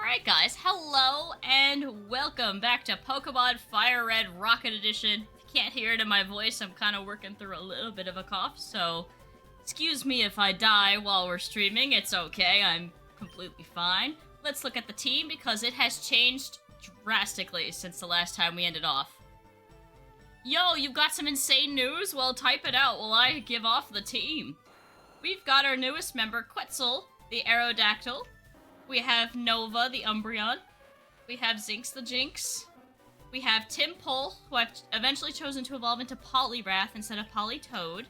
Alright guys, hello and welcome back to Pokemon Fire Red Rocket Edition. If you can't hear it in my voice, I'm kind of working through a little bit of a cough, so excuse me if I die while we're streaming, it's okay, I'm completely fine. Let's look at the team because it has changed drastically since the last time we ended off. Yo, you've got some insane news? Well, type it out while I give off the team. We've got our newest member, Quetzal, the Aerodactyl. We have Nova, the Umbreon. We have Zinx, the Jinx. We have Timpole, who I've eventually chosen to evolve into Poliwrath instead of Politoed.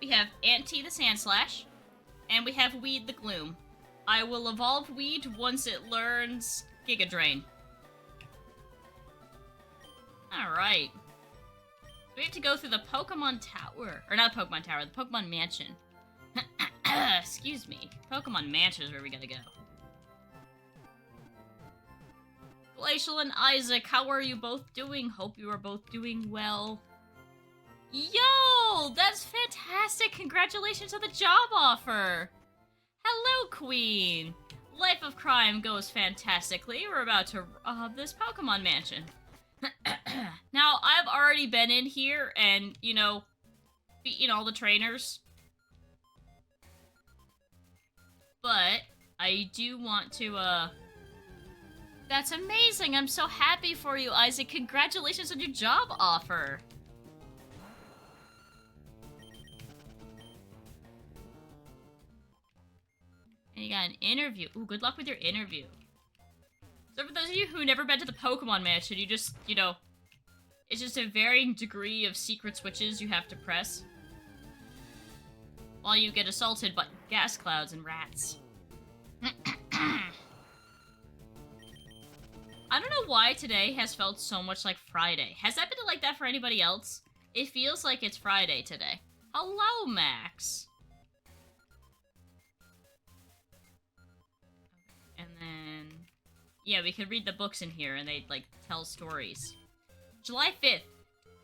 We have Auntie, the Sandslash. And we have Weed, the Gloom. I will evolve Weed once it learns Giga Drain. Alright. We have to go through the Pokemon Tower. Or not Pokemon Tower, the Pokemon Mansion. Excuse me. Pokemon Mansion is where we gotta go. Glacial and Isaac, how are you both doing? Hope you are both doing well. Yo! That's fantastic! Congratulations on the job offer! Hello, Queen! Life of Crime goes fantastically. We're about to rob this Pokemon Mansion. Now, I've already been in here and, you know, beaten all the trainers. But I do want to, That's amazing! I'm so happy for you, Isaac. Congratulations on your job offer! And you got an interview. Ooh, good luck with your interview. So for those of you who never been to the Pokemon Mansion, you just, you know, it's just a varying degree of secret switches you have to press while you get assaulted by gas clouds and rats. I don't know why today has felt so much like Friday. Has that been like that for anybody else? It feels like it's Friday today. Hello, Max. And then... yeah, we could read the books in here and they'd, like, tell stories. July 5th,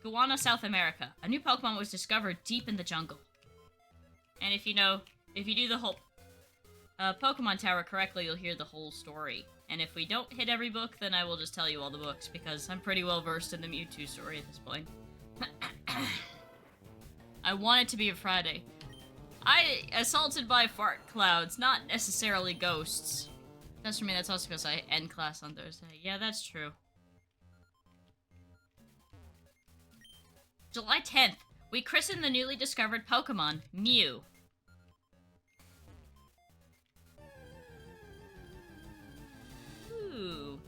Guyana, South America. A new Pokemon was discovered deep in the jungle. And if you know, if you do the whole Pokemon Tower correctly, you'll hear the whole story. And if we don't hit every book, then I will just tell you all the books, because I'm pretty well versed in the Mewtwo story at this point. I want it to be a Friday. Assaulted by fart clouds, not necessarily ghosts. That's for me, that's also because I end class on Thursday. Yeah, that's true. July 10th, we christened the newly discovered Pokemon, Mew. Ooh.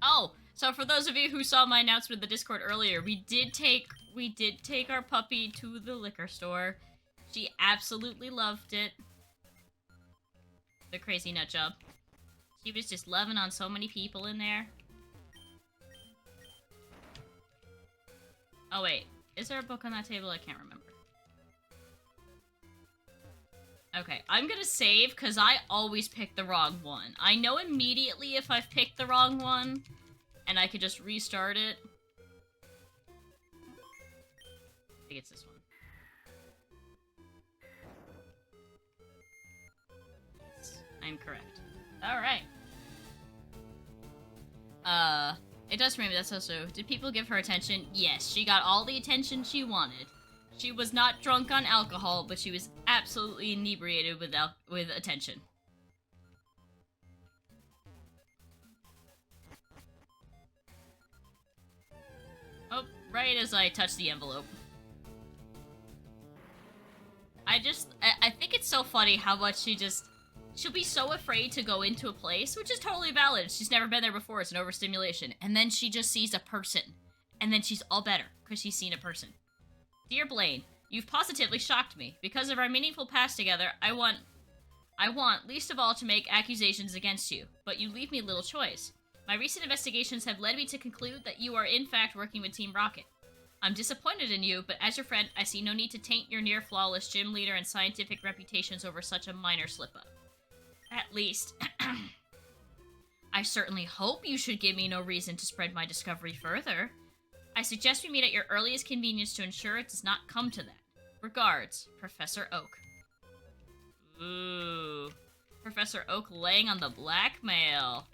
Oh, so for those of you who saw my announcement in the Discord earlier, we did take our puppy to the liquor store. She absolutely loved it. The crazy nut job. She was just loving on so many people in there. Oh wait, is there a book on that table? I can't remember. Okay, I'm gonna save because I always pick the wrong one. I know immediately if I've picked the wrong one, and I could just restart it. I think it's this one. Yes, I'm correct. Alright. It does remember that's also... did people give her attention? Yes, she got all the attention she wanted. She was not drunk on alcohol, but she was absolutely inebriated with attention. Oh, right as I touch the envelope. I think it's so funny how much she'll be so afraid to go into a place, which is totally valid. She's never been there before, it's an overstimulation. And then she just sees a person. And then she's all better, because she's seen a person. Dear Blaine, you've positively shocked me. Because of our meaningful past together, I want, least of all, to make accusations against you. But you leave me little choice. My recent investigations have led me to conclude that you are in fact working with Team Rocket. I'm disappointed in you, but as your friend, I see no need to taint your near-flawless gym leader and scientific reputations over such a minor slip-up. At least, I certainly hope you should give me no reason to spread my discovery further. I suggest we meet at your earliest convenience to ensure it does not come to that. Regards, Professor Oak. Ooh. Professor Oak laying on the blackmail.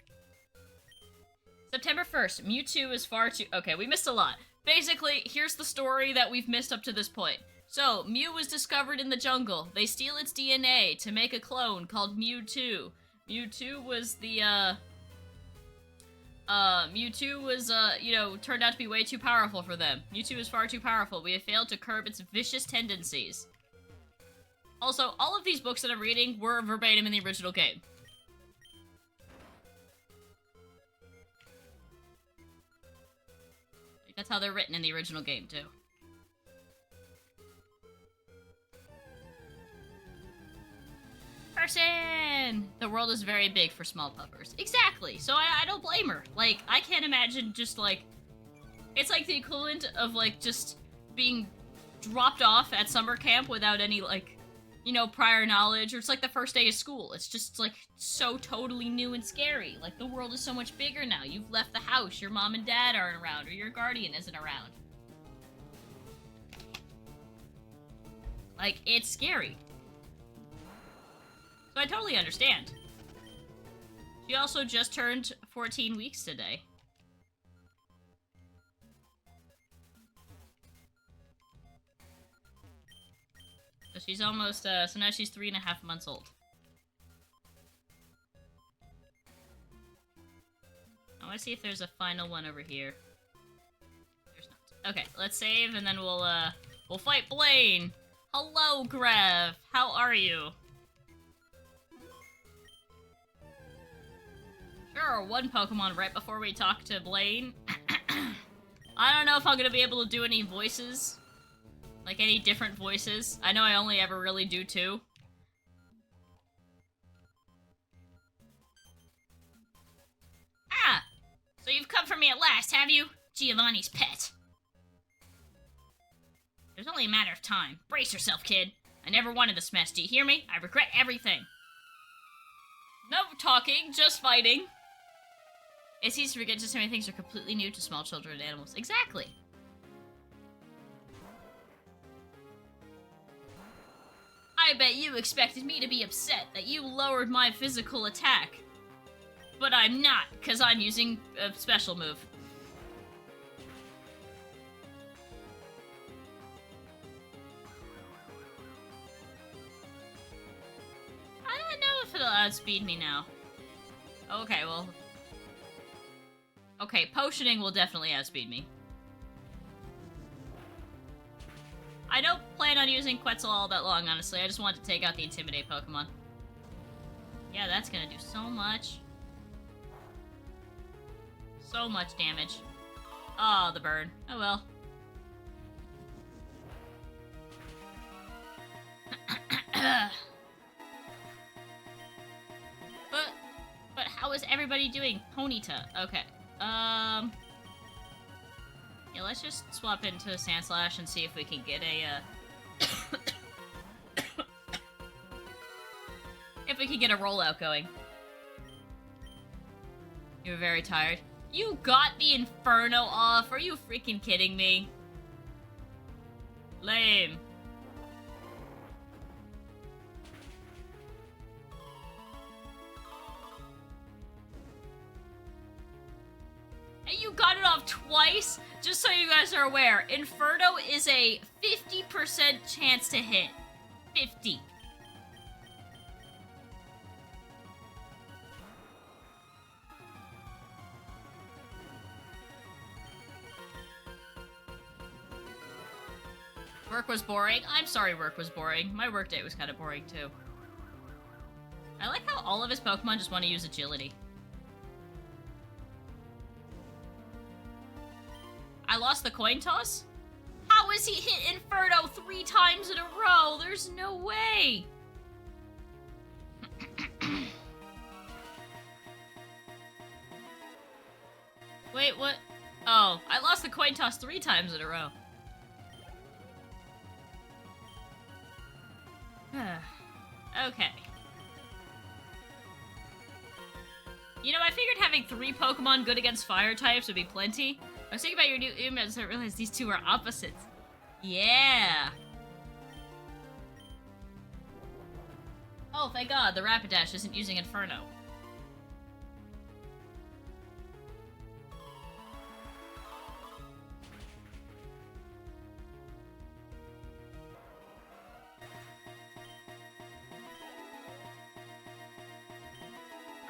September 1st, Mewtwo is far too... Okay, we missed a lot. Basically, here's the story that we've missed up to this point. So, Mew was discovered in the jungle. They steal its DNA to make a clone called Mewtwo. Mewtwo was the, turned out to be way too powerful for them. Mewtwo is far too powerful. We have failed to curb its vicious tendencies. Also, all of these books that I'm reading were verbatim in the original game. That's how they're written in the original game, too. Person! The world is very big for small puppers. Exactly! So I don't blame her. Like, I can't imagine just, like... It's like the equivalent of, like, just being dropped off at summer camp without any, like, you know, prior knowledge. Or it's like the first day of school. It's just, like, so totally new and scary. Like, the world is so much bigger now. You've left the house. Your mom and dad aren't around. Or your guardian isn't around. Like, it's scary. So I totally understand. She also just turned 14 weeks today. So she's almost, so now she's 3.5 months old. I want to see if there's a final one over here. There's not. Okay, let's save and then we'll fight Blaine. Hello, Grev. How are you? Sure, one Pokemon right before we talk to Blaine. I don't know if I'm gonna be able to do any voices. Like, any different voices. I know I only ever really do 2. Ah! So you've come for me at last, have you? Giovanni's pet. There's only a matter of time. Brace yourself, kid. I never wanted this mess, do you hear me? I regret everything. No talking, just fighting. It's easy to forget just how many things are completely new to small children and animals. Exactly. I bet you expected me to be upset that you lowered my physical attack. But I'm not, because I'm using a special move. I don't know if it'll outspeed me now. Okay, well... Okay, potioning will definitely outspeed me. I don't plan on using Quetzal all that long, honestly. I just want to take out the Intimidate Pokemon. Yeah, that's gonna do so much. So much damage. Oh, the burn. Oh well. But how is everybody doing? Ponyta. Okay. Yeah, let's just swap into a Sandslash and see if we can get a, if we can get a rollout going. You're very tired. You got the Inferno off? Are you freaking kidding me? Lame. You got it off twice? Just so you guys are aware, Inferno is a 50% chance to hit. 50. Work was boring? I'm sorry work was boring. My work day was kind of boring too. I like how all of his Pokemon just want to use agility. I lost the coin toss? How is he hit Inferno 3 times in a row? There's no way! Wait, what? Oh, I lost the coin toss 3 times in a row. Okay. You know, I figured having 3 Pokemon good against fire types would be plenty. I was thinking about your new emails and I realized these two are opposites. Yeah. Oh, thank God, the Rapidash isn't using Inferno.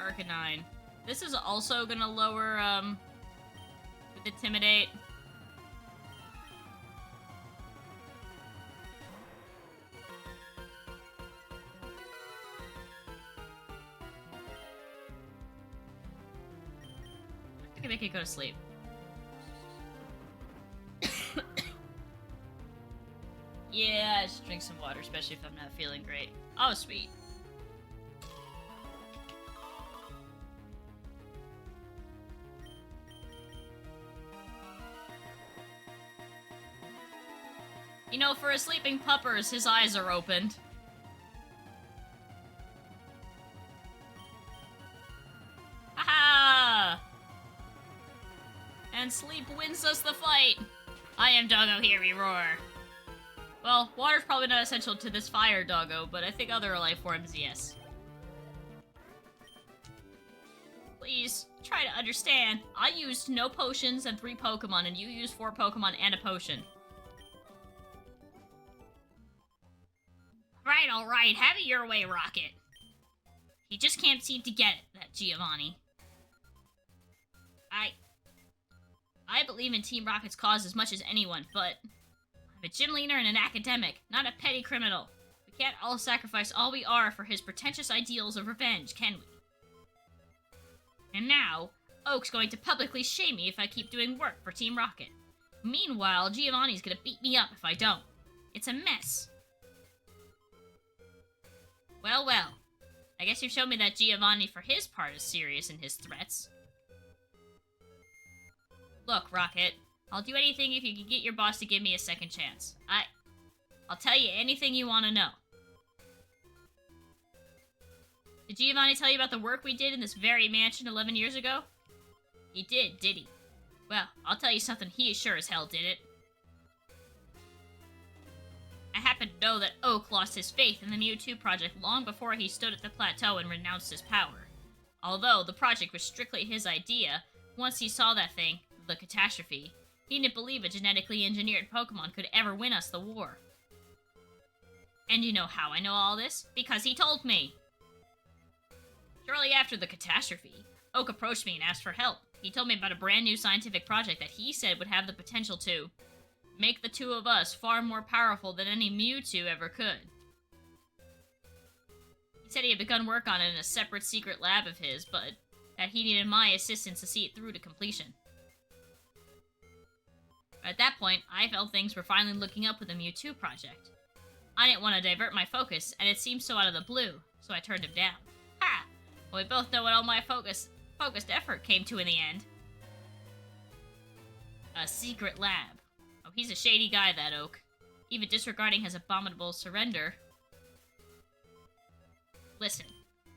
Arcanine. This is also gonna lower, with Intimidate. I can make it go to sleep. Yeah, I should drink some water, especially if I'm not feeling great. Oh, sweet. You know, for a sleeping puppers, his eyes are opened. Haha! And sleep wins us the fight! I am Doggo, here we roar. Well, water's probably not essential to this fire doggo, but I think other life forms, yes. Please, try to understand. I used no potions and 3 Pokemon, and you used 4 Pokemon and a potion. Alright, have it your way, Rocket. He just can't seem to get it, that Giovanni. I believe in Team Rocket's cause as much as anyone, but I'm a gym leader and an academic, not a petty criminal. We can't all sacrifice all we are for his pretentious ideals of revenge, can we? And now, Oak's going to publicly shame me if I keep doing work for Team Rocket. Meanwhile, Giovanni's gonna beat me up if I don't. It's a mess. Well, well. I guess you've shown me that Giovanni, for his part, is serious in his threats. Look, Rocket, I'll do anything if you can get your boss to give me a second chance. I'll tell you anything you want to know. Did Giovanni tell you about the work we did in this very mansion 11 years ago? He did he? Well, I'll tell you something, he sure as hell did it. I happen to know that Oak lost his faith in the Mewtwo project long before he stood at the plateau and renounced his power. Although the project was strictly his idea, once he saw that thing, the catastrophe, he didn't believe a genetically engineered Pokemon could ever win us the war. And you know how I know all this? Because he told me! Shortly after the catastrophe, Oak approached me and asked for help. He told me about a brand new scientific project that he said would have the potential to make the two of us far more powerful than any Mewtwo ever could. He said he had begun work on it in a separate secret lab of his, but that he needed my assistance to see it through to completion. At that point, I felt things were finally looking up with the Mewtwo project. I didn't want to divert my focus, and it seemed so out of the blue, so I turned him down. Ha! Well, we both know what all my focused effort came to in the end. A secret lab. Oh, he's a shady guy, that Oak. Even disregarding his abominable surrender. Listen,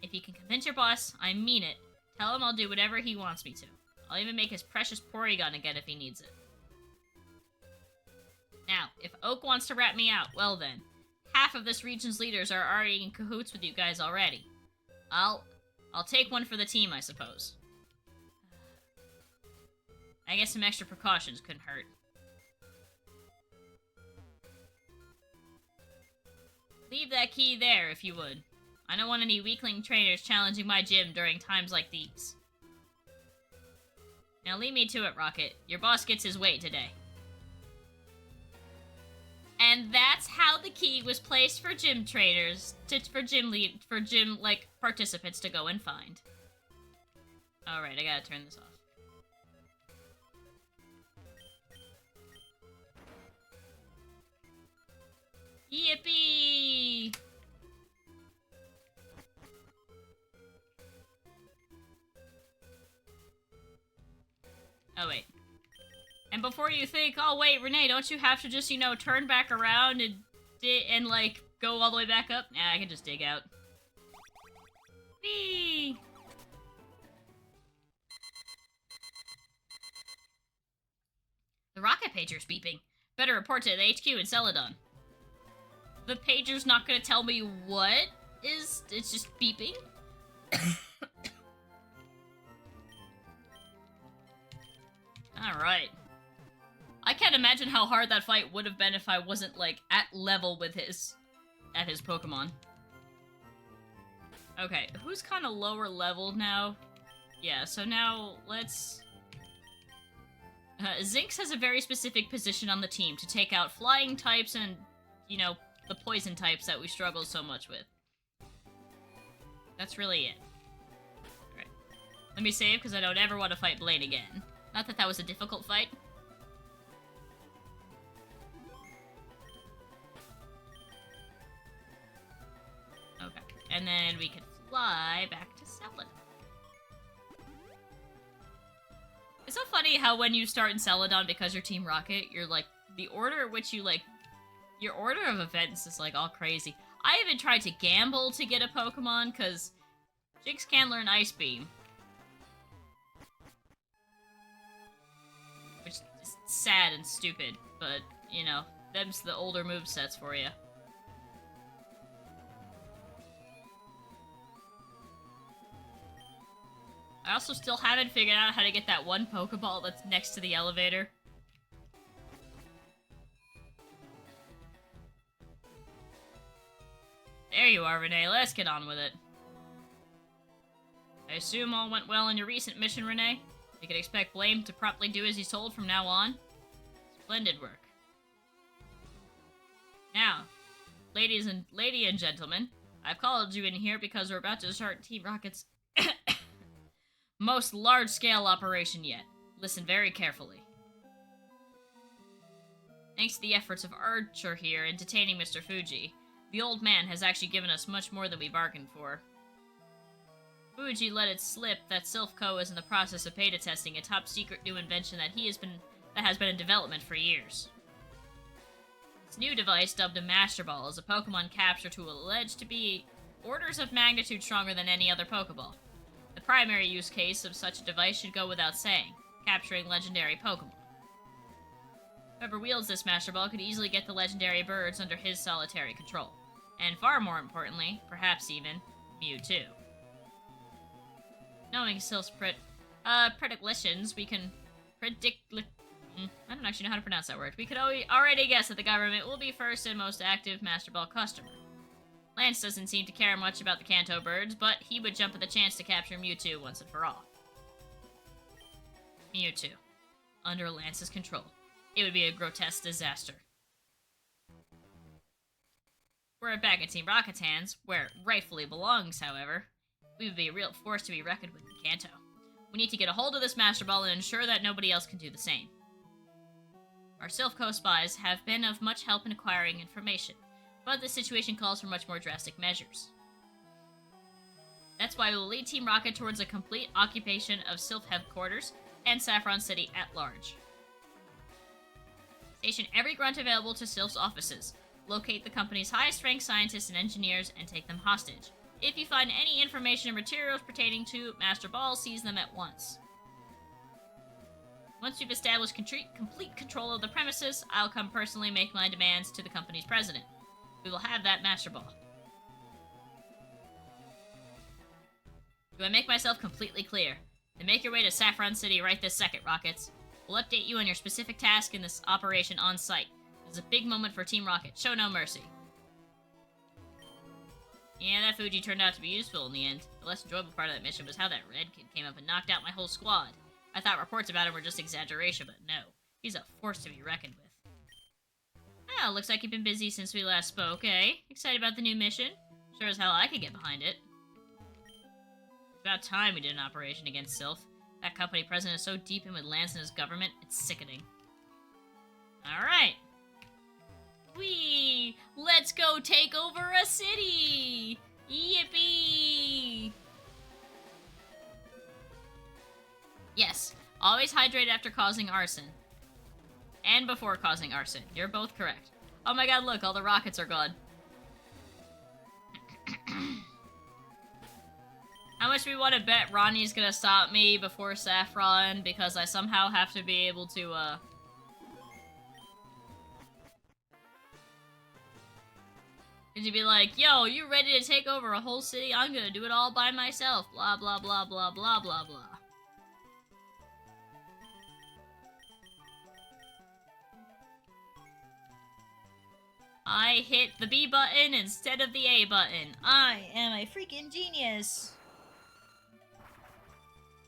if you can convince your boss, I mean it, tell him I'll do whatever he wants me to. I'll even make his precious Porygon again if he needs it. Now, if Oak wants to rat me out, well then, half of this region's leaders are already in cahoots with you guys already. I'll take one for the team, I suppose. I guess some extra precautions couldn't hurt. Leave that key there, if you would. I don't want any weakling trainers challenging my gym during times like these. Now leave me to it, Rocket. Your boss gets his way today. And that's how the key was placed for gym trainers, for gym participants to go and find. Alright, I gotta turn this off. Yippee! Oh, wait. And before you think, oh, wait, Renee, don't you have to just, you know, turn back around and like, go all the way back up? Nah, I can just dig out. Whee! The rocket pager's beeping. Better report to the HQ in Celadon. The pager's not gonna tell me what is... it's just beeping. Alright. I can't imagine how hard that fight would have been if I wasn't, like, at level with his Pokemon. Okay, who's kind of lower level now? Yeah, so now let's... Zinx has a very specific position on the team to take out flying types and, you know, the poison types that we struggle so much with. That's really it. Alright. Let me save, because I don't ever want to fight Blaine again. Not that that was a difficult fight. Okay. And then we can fly back to Celadon. It's so funny how when you start in Celadon, because you're Team Rocket, you're like, the order at which you, like, your order of events is, like, all crazy. I even tried to gamble to get a Pokemon, because Jynx can't learn Ice Beam. Which is sad and stupid, but, you know, them's the older movesets for you. I also still haven't figured out how to get that one Pokeball that's next to the elevator. There you are, Renee. Let's get on with it. I assume all went well in your recent mission, Renee? You can expect Blame to promptly do as he's told from now on. Splendid work. Now, lady and gentlemen, I've called you in here because we're about to start Team Rocket's most large-scale operation yet. Listen very carefully. Thanks to the efforts of Archer here in detaining Mr. Fuji, the old man has actually given us much more than we bargained for. Fuji let it slip that Silph Co is in the process of beta testing a top-secret new invention that has been in development for years. This new device, dubbed a Master Ball, is a Pokemon capture tool alleged to be orders of magnitude stronger than any other Pokeball. The primary use case of such a device should go without saying, capturing legendary Pokemon. Whoever wields this Master Ball could easily get the legendary birds under his solitary control. And far more importantly, perhaps even, Mewtwo. Knowing Silph's predilections, we can predict... I don't actually know how to pronounce that word. We could already guess that the government will be first and most active Master Ball customer. Lance doesn't seem to care much about the Kanto birds, but he would jump at the chance to capture Mewtwo once and for all. Mewtwo. Under Lance's control. It would be a grotesque disaster. Were it back in Team Rocket's hands, where it rightfully belongs, however, we would be a real force to be reckoned with in Kanto. We need to get a hold of this Master Ball and ensure that nobody else can do the same. Our Silph Co spies have been of much help in acquiring information, but the situation calls for much more drastic measures. That's why we will lead Team Rocket towards a complete occupation of Silph headquarters and Saffron City at large. Station every grunt available to Silph's offices, locate the company's highest-ranked scientists and engineers, and take them hostage. If you find any information or materials pertaining to Master Ball, seize them at once. Once we've established complete control of the premises, I'll come personally make my demands to the company's president. We will have that Master Ball. Do I make myself completely clear? Then make your way to Saffron City right this second, Rockets. We'll update you on your specific task in this operation on site. This is a big moment for Team Rocket. Show no mercy. Yeah, that Fuji turned out to be useful in the end. The less enjoyable part of that mission was how that red kid came up and knocked out my whole squad. I thought reports about him were just exaggeration, but no. He's a force to be reckoned with. Well, looks like you've been busy since we last spoke, eh? Excited about the new mission? Sure as hell I could get behind it. It's about time we did an operation against Silph. That company president is so deep in with Lance and his government, it's sickening. Alright. Whee! Let's go take over a city! Yippee! Yes, always hydrate after causing arson. And before causing arson. You're both correct. Oh my god, look, all the rockets are gone. How much do we want to bet Ronnie's gonna stop me before Saffron because I somehow have to be able to, And you'd be like, yo, you ready to take over a whole city? I'm gonna do it all by myself. Blah, blah, blah, blah, blah, blah, blah. I hit the B button instead of the A button. I am a freaking genius.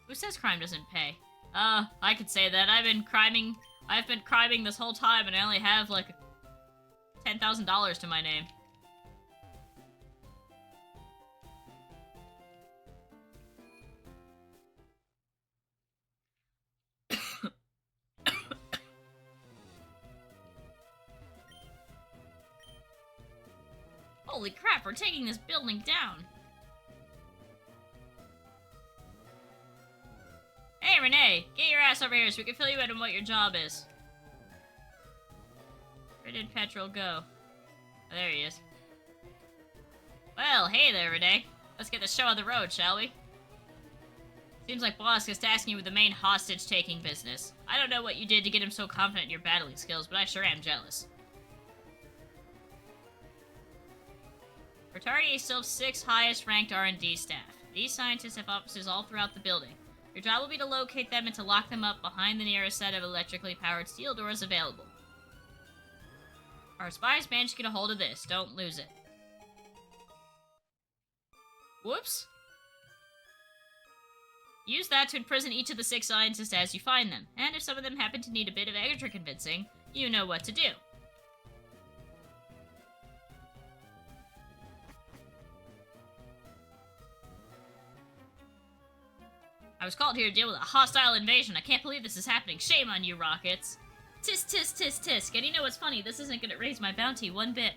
Who says crime doesn't pay? I could say that. I've been criming this whole time and I only have, like, $10,000 to my name. Holy crap, we're taking this building down. Hey, Renee, get your ass over here so we can fill you in on what your job is. Where did Petrol go? Oh, there he is. Well, hey there, Renee. Let's get the show on the road, shall we? Seems like Boss is tasking you with the main hostage-taking business. I don't know what you did to get him so confident in your battling skills, but I sure am jealous. Retardie is Silph's 6th highest-ranked R&D staff. These scientists have offices all throughout the building. Your job will be to locate them and to lock them up behind the nearest set of electrically powered steel doors available. Our spies managed to get a hold of this. Don't lose it. Whoops. Use that to imprison each of the 6 scientists as you find them. And if some of them happen to need a bit of extra convincing, you know what to do. I was called here to deal with a hostile invasion. I can't believe this is happening. Shame on you, Rockets. Tisk, tisk, tisk, tisk. And you know what's funny? This isn't gonna raise my bounty one bit.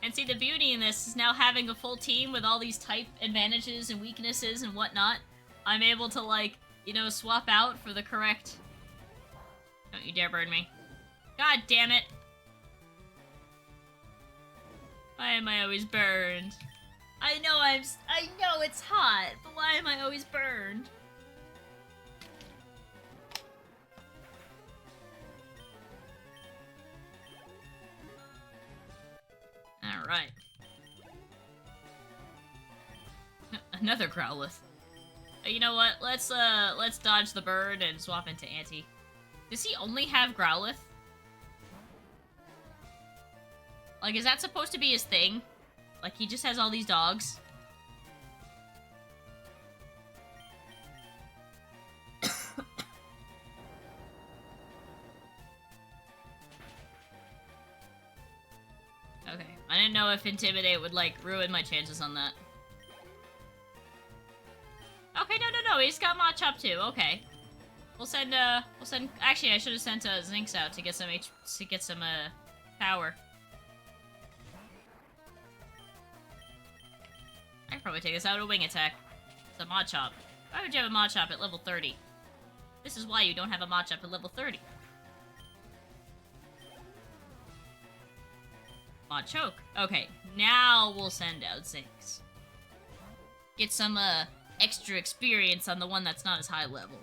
And see, the beauty in this is now having a full team with all these type advantages and weaknesses and whatnot. I'm able to, like, you know, swap out for the correct... Don't you dare burn me. God damn it. Why am I always burned? I know it's hot, but why am I always burned? Alright. Another Growlithe. You know what? Let's dodge the bird and swap into Auntie. Does he only have Growlithe? Like, is that supposed to be his thing? Like, he just has all these dogs? Okay, I didn't know if Intimidate would, like, ruin my chances on that. Okay, no, he's got Machop too, okay. We'll send, actually, I should have sent, Zinx out to get some, power. I could probably take this out with a wing attack. It's a Machop. Why would you have a Machop at level 30? This is why you don't have a Machop at level 30. Machoke. Okay, now we'll send out Zinx. Get some, extra experience on the one that's not as high leveled.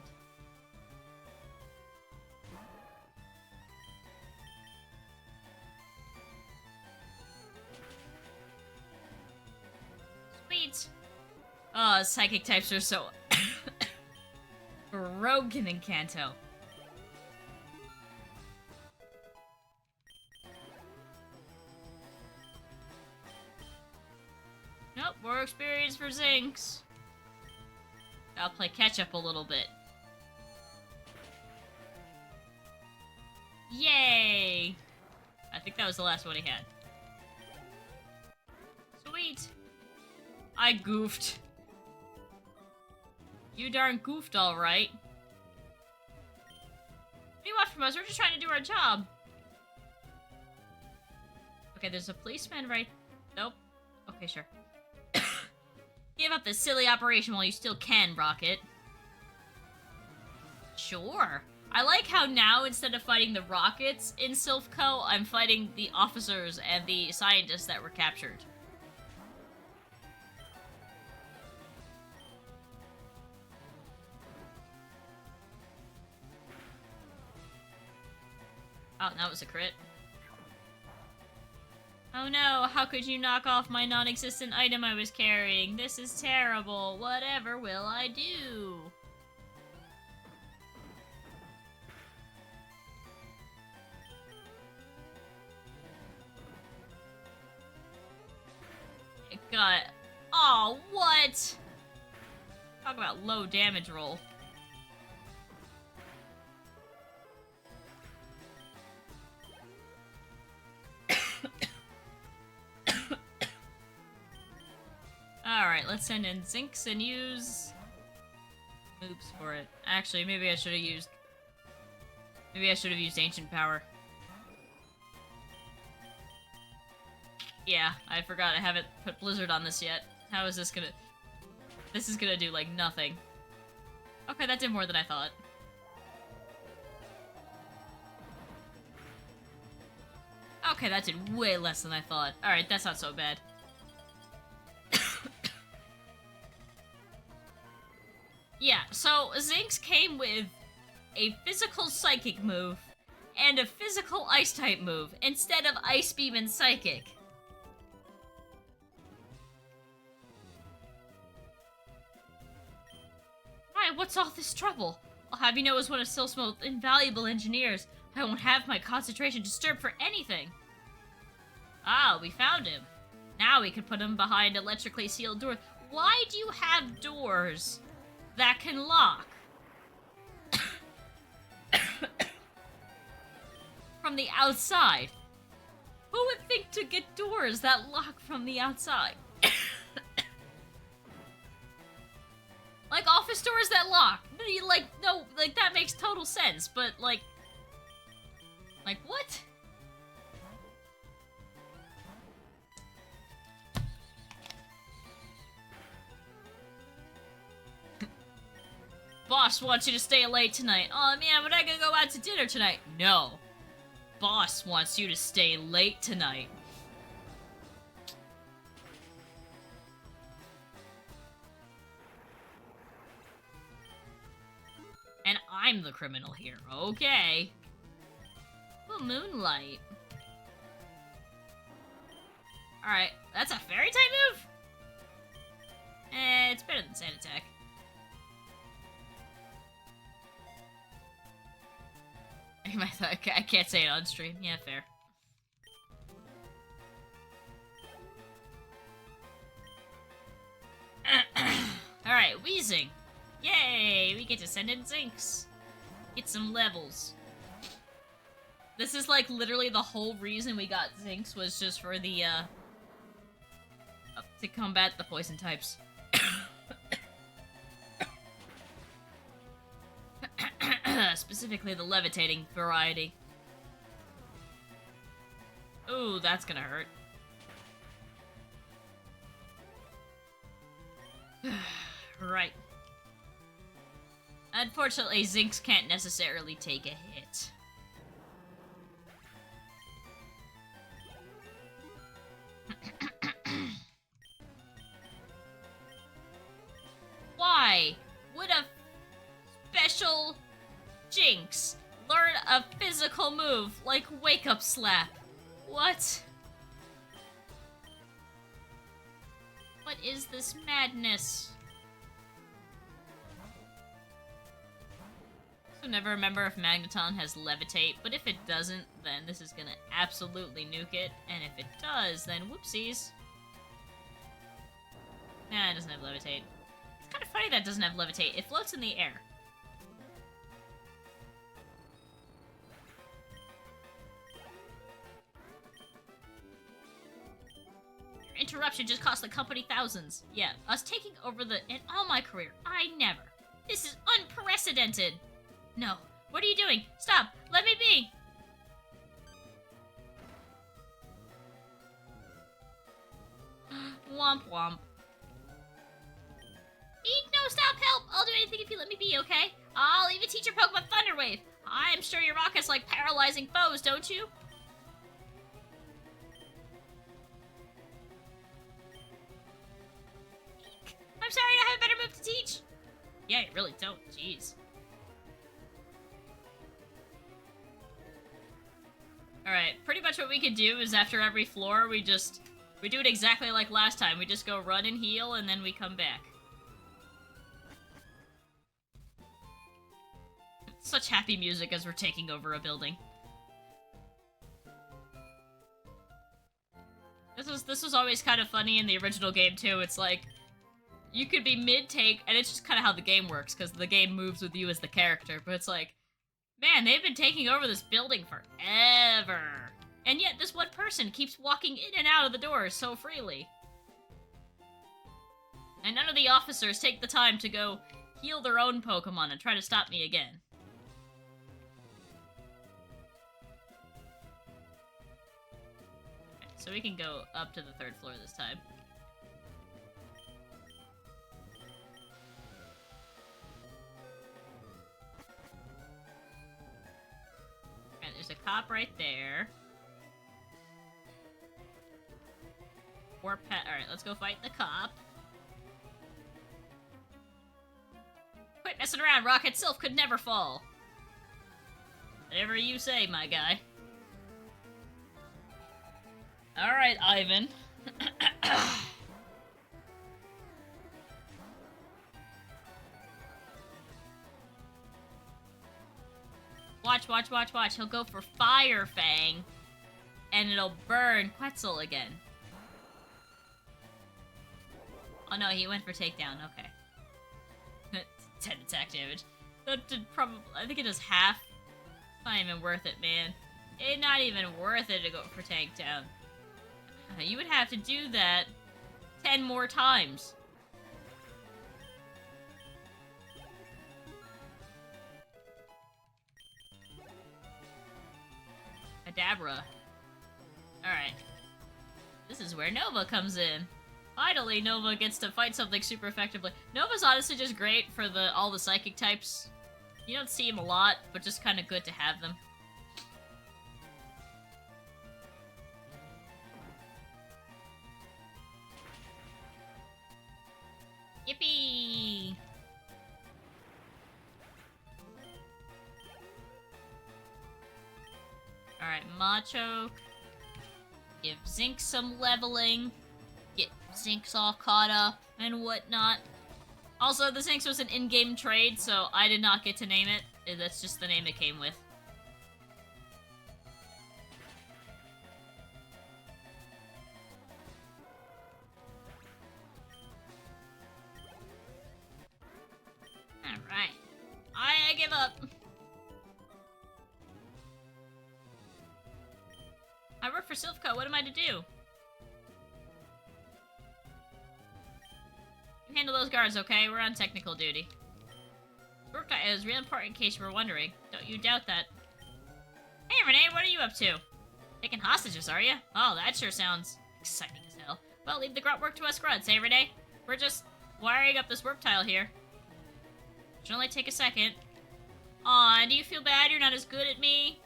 Sweet. Oh, psychic types are so broken in Kanto. Nope, more experience for Zinx. I'll play catch up a little bit. Yay! I think that was the last one he had. Sweet! I goofed. You darn goofed, alright. What do you want from us? We're just trying to do our job. Okay, there's a policeman right... Nope. Okay, sure. Give up this silly operation while you still can, Rocket. Sure. I like how now, instead of fighting the Rockets in Silph Co, I'm fighting the officers and the scientists that were captured. Oh, that was a crit. Oh no, how could you knock off my non-existent item I was carrying? This is terrible. Whatever will I do? Got it. Oh, what? Talk about low damage roll. Alright, let's send in Zinks and use moves for it. Actually, maybe I should have used Ancient Power. Yeah, I forgot I haven't put Blizzard on this yet. How is this gonna... This is gonna do, like, nothing. Okay, that did more than I thought. Okay, that did way less than I thought. Alright, that's not so bad. Yeah, so Zinks came with a physical Psychic move and a physical Ice-type move instead of Ice Beam and Psychic. Why, what's all this trouble? I'll have you know as one of Silph's most invaluable engineers, I won't have my concentration disturbed for anything. Ah, we found him. Now we can put him behind electrically sealed doors. Why do you have doors that can lock? From the outside. Who would think to get doors that lock from the outside? Like office doors that lock. Like, no, like that makes total sense, but like what? Boss wants you to stay late tonight. Oh man, but I gotta go out to dinner tonight. No. Boss wants you to stay late tonight. And I'm the criminal here. Okay. Ooh, moonlight. Alright, that's a fairy type move? It's better than sand attack. I can't say it on stream. Yeah, fair. Alright, Wheezing. Yay! We get to send in Zinks. Get some levels. This is like literally the whole reason we got Zinks was just for the to combat the poison types. Specifically the levitating variety. Ooh, that's gonna hurt. Right. Unfortunately, Zinks can't necessarily take a hit. Why would a special Jinx learn a physical move like Wake Up Slap? What? What is this madness? So never remember if Magneton has Levitate, but if it doesn't, then this is gonna absolutely nuke it, and if it does, then whoopsies. Nah, it doesn't have Levitate. It's kind of funny that it doesn't have Levitate. It floats in the air. Your interruption just cost the company thousands. Yeah, us taking over in all my career, I never. This is unprecedented. No. What are you doing? Stop! Let me be! Womp womp. Eek, no, stop, help! I'll do anything if you let me be, okay? I'll even teach your Pokemon Thunder Wave. I'm sure your rockets like paralyzing foes, don't you? Eek. I'm sorry, I have a better move to teach. Yeah, you really don't. Jeez. Alright, pretty much what we could do is after every floor, we do it exactly like last time. We just go run and heal, and then we come back. Such happy music as we're taking over a building. This was always kind of funny in the original game, too. It's like, you could be mid-take, and it's just kind of how the game works, because the game moves with you as the character, but it's like, man, they've been taking over this building forever. And yet this one person keeps walking in and out of the doors so freely. And none of the officers take the time to go heal their own Pokemon and try to stop me again. Okay, so we can go up to the 3rd floor this time. There's a cop right there. 4 pet. Alright, let's go fight the cop. Quit messing around, Rocket. Silph could never fall. Whatever you say, my guy. Alright, Ivan. Watch. He'll go for Fire Fang, and it'll burn Quetzal again. Oh no, he went for Takedown. Okay. 10 attack damage. That did probably. I think it does half. Not even worth it, man. It's not even worth it to go for Takedown. You would have to do that 10 more times. Kadabra. Alright. This is where Nova comes in. Finally, Nova gets to fight something super effectively. Nova's honestly just great for all the psychic types. You don't see him a lot, but just kind of good to have them. Yippee! Alright, Machoke. Give Zinc some leveling. Get Zinc's all caught up and whatnot. Also, the Zinx was an in-game trade, so I did not get to name it. That's just the name it came with. Alright. I give up. I work for Silph Co. What am I to do? You handle those guards, okay? We're on technical duty. Work is real important in case you were wondering. Don't you doubt that. Hey, Renee, what are you up to? Taking hostages, are you? Oh, that sure sounds exciting as hell. Well, leave the grunt work to us grunts, hey, Renee? We're just wiring up this warp tile here. Should only take a second. Aw, do you feel bad you're not as good at me?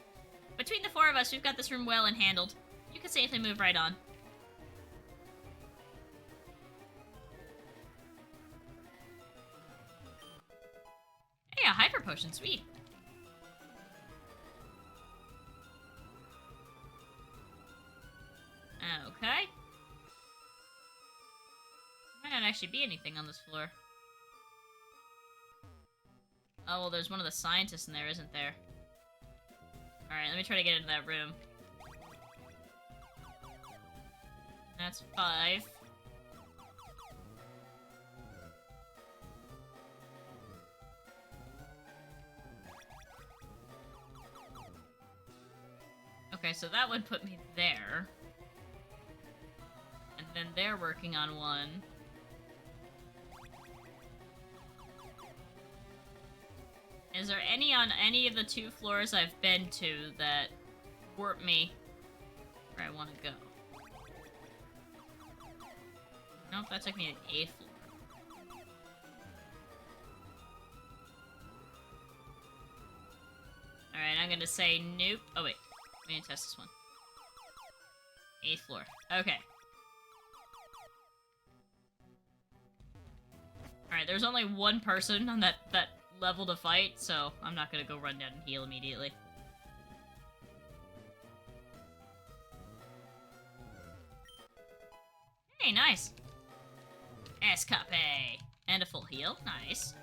Between the 4 of us, we've got this room well and handled. You can safely move right on. Hey, a hyper potion, sweet. Okay. Might not actually be anything on this floor. Oh, well, there's one of the scientists in there, isn't there? Alright, let me try to get into that room. That's 5. Okay, so that would put me there. And then they're working on one. Is there any on any of the 2 floors I've been to that warp me where I want to go? Nope, that took me to the 8th floor. Alright, I'm gonna say nope. Oh wait, let me test this one. 8th floor. Okay. Alright, there's only one person on that level to fight, so I'm not gonna go run down and heal immediately. Hey, nice. Escape. And a full heal. Nice.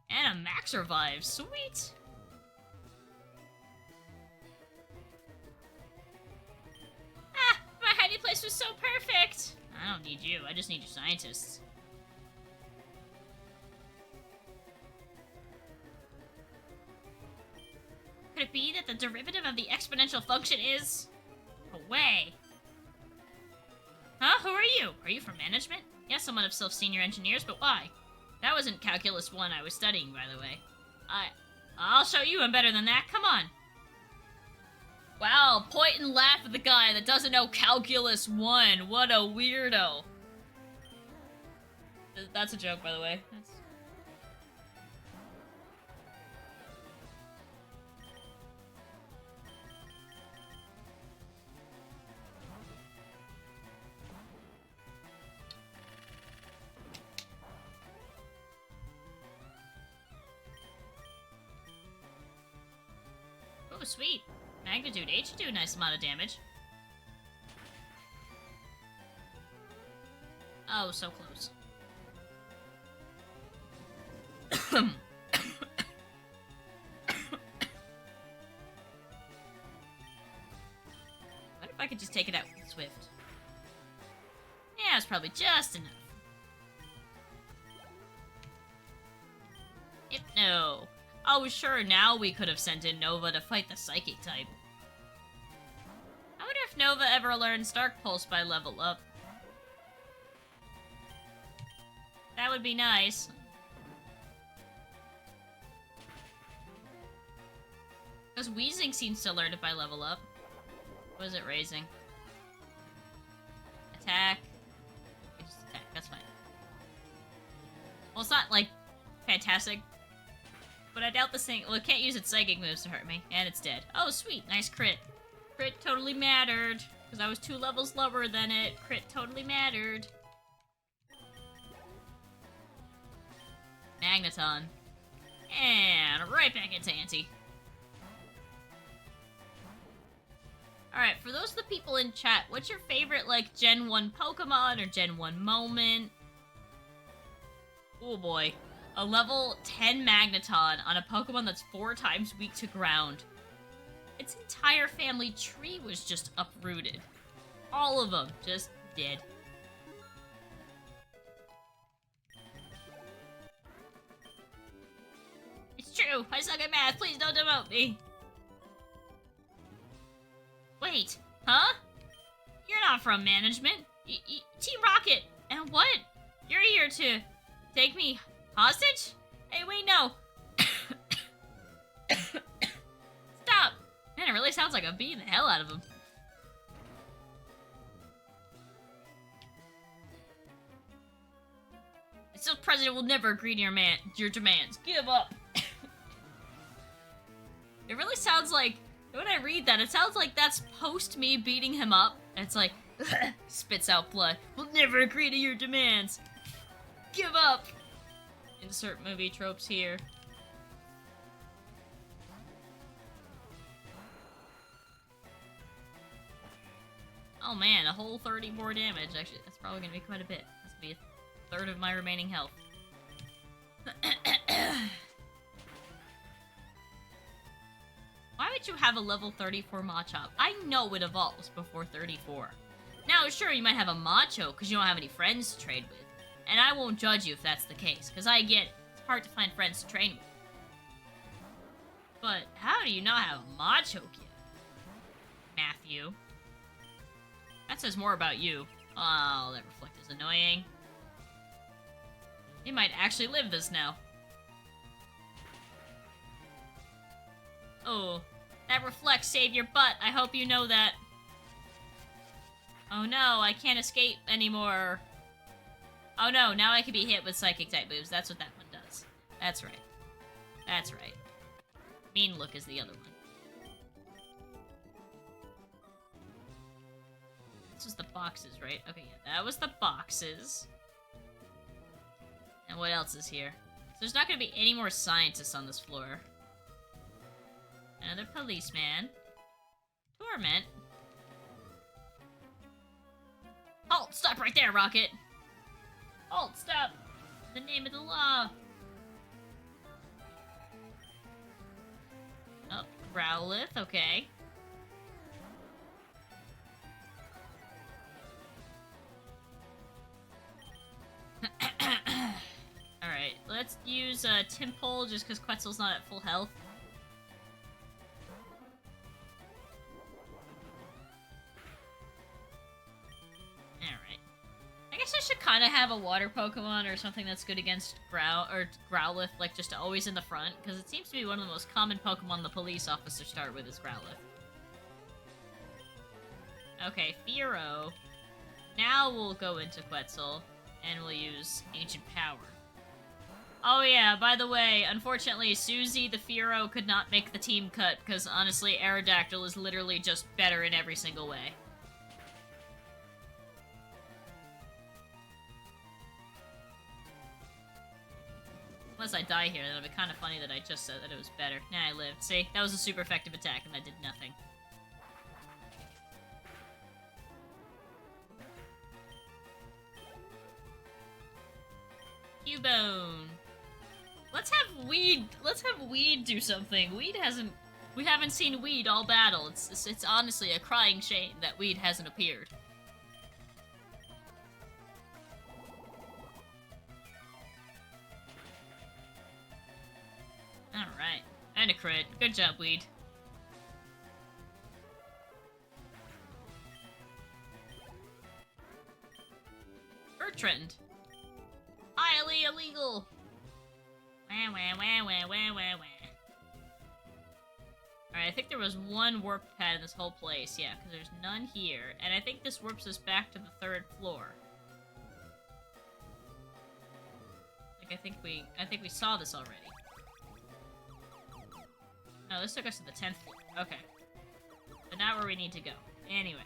And a max revive. Sweet. Ah, my hiding place was so perfect. I don't need you. I just need your scientists. Could it be that the derivative of the exponential function is... away? Huh? Who are you? Are you from management? Yes, somewhat of Silph Senior Engineers, but why? That wasn't Calculus 1 I was studying, by the way. I'll show you I'm better than that. Come on. Wow, point and laugh at the guy that doesn't know Calculus 1. What a weirdo. That's a joke, by the way. That's... Oh, sweet. Magnitude 8 should do a nice amount of damage. Oh, so close. What if I could just take it out with Swift? Yeah, it's probably just enough. Hypno. Oh, sure, now we could have sent in Nova to fight the Psychic type. I wonder if Nova ever learns Dark Pulse by level up. That would be nice. Because Weezing seems to learn it by level up. What is it raising? Attack. Okay, just attack, that's fine. Well, it's not, like, fantastic. But I doubt this thing... Well, it can't use its psychic moves to hurt me. And it's dead. Oh, sweet. Nice crit. Crit totally mattered. Because I was 2 levels lower than it. Crit totally mattered. Magneton. And right back into ante. Alright, for those of the people in chat, what's your favorite, like, Gen 1 Pokemon or Gen 1 moment? Oh boy. A level 10 Magneton on a Pokemon that's 4 times weak to ground. Its entire family tree was just uprooted. All of them just dead. It's true, I suck at math, please don't demote me. Wait, huh? You're not from management. Team Rocket, and what? You're here to take me hostage? Hey, wait, no. Stop! Man, it really sounds like I'm beating the hell out of him. The Silph president will never agree to your demands. Give up. It really sounds like, when I read that, it sounds like that's post me beating him up. And it's like, spits out blood. We'll never agree to your demands. Give up. Insert movie tropes here. Oh man, a whole 30 more damage. Actually, that's probably gonna be quite a bit. That's gonna be a third of my remaining health. Why would you have a level 34 Machop? I know it evolves before 34. Now, sure, you might have a Macho because you don't have any friends to trade with. And I won't judge you if that's the case, because I get it. It's hard to find friends to train with. But how do you not have a Macho kid? Matthew. That says more about you. Oh, that reflect is annoying. He might actually live this now. Oh, that reflect saved your butt. I hope you know that. Oh no, I can't escape anymore. Oh no, now I can be hit with psychic type moves. That's what that one does. That's right. That's right. Mean Look is the other one. This was the boxes, right? Okay, yeah, that was the boxes. And what else is here? So there's not going to be any more scientists on this floor. Another policeman. Torment. Halt! Stop right there, Rocket! Halt! Stop! In the name of the law! Oh, Growlithe, okay. Alright, let's use Timpole just because Quetzal's not at full health. Alright. I guess I should kind of have a water Pokemon or something that's good against Growlithe, like just always in the front, because it seems to be one of the most common Pokemon the police officers start with is Growlithe. Okay, FRRE. Now we'll go into Quetzal, and we'll use Ancient Power. Oh yeah, by the way, unfortunately, Susie the FRRE could not make the team cut, because honestly, Aerodactyl is literally just better in every single way. Unless I die here, that'll be kind of funny that I just said that it was better. Nah, I lived. See? That was a super effective attack, and that did nothing. Cubone. Let's have Weed do something. We haven't seen Weed all battle. It's honestly a crying shame that Weed hasn't appeared. Alright. And a crit. Good job, Weed. Bertrand. Highly illegal. Wah, wah, wah, wah, wah, wah, wah. Alright, I think there was one warp pad in this whole place, yeah, because there's none here. And I think this warps us back to the 3rd floor. Like, I think we saw this already. No, this took us to the 10th floor. Okay. But not where we need to go. Anyway.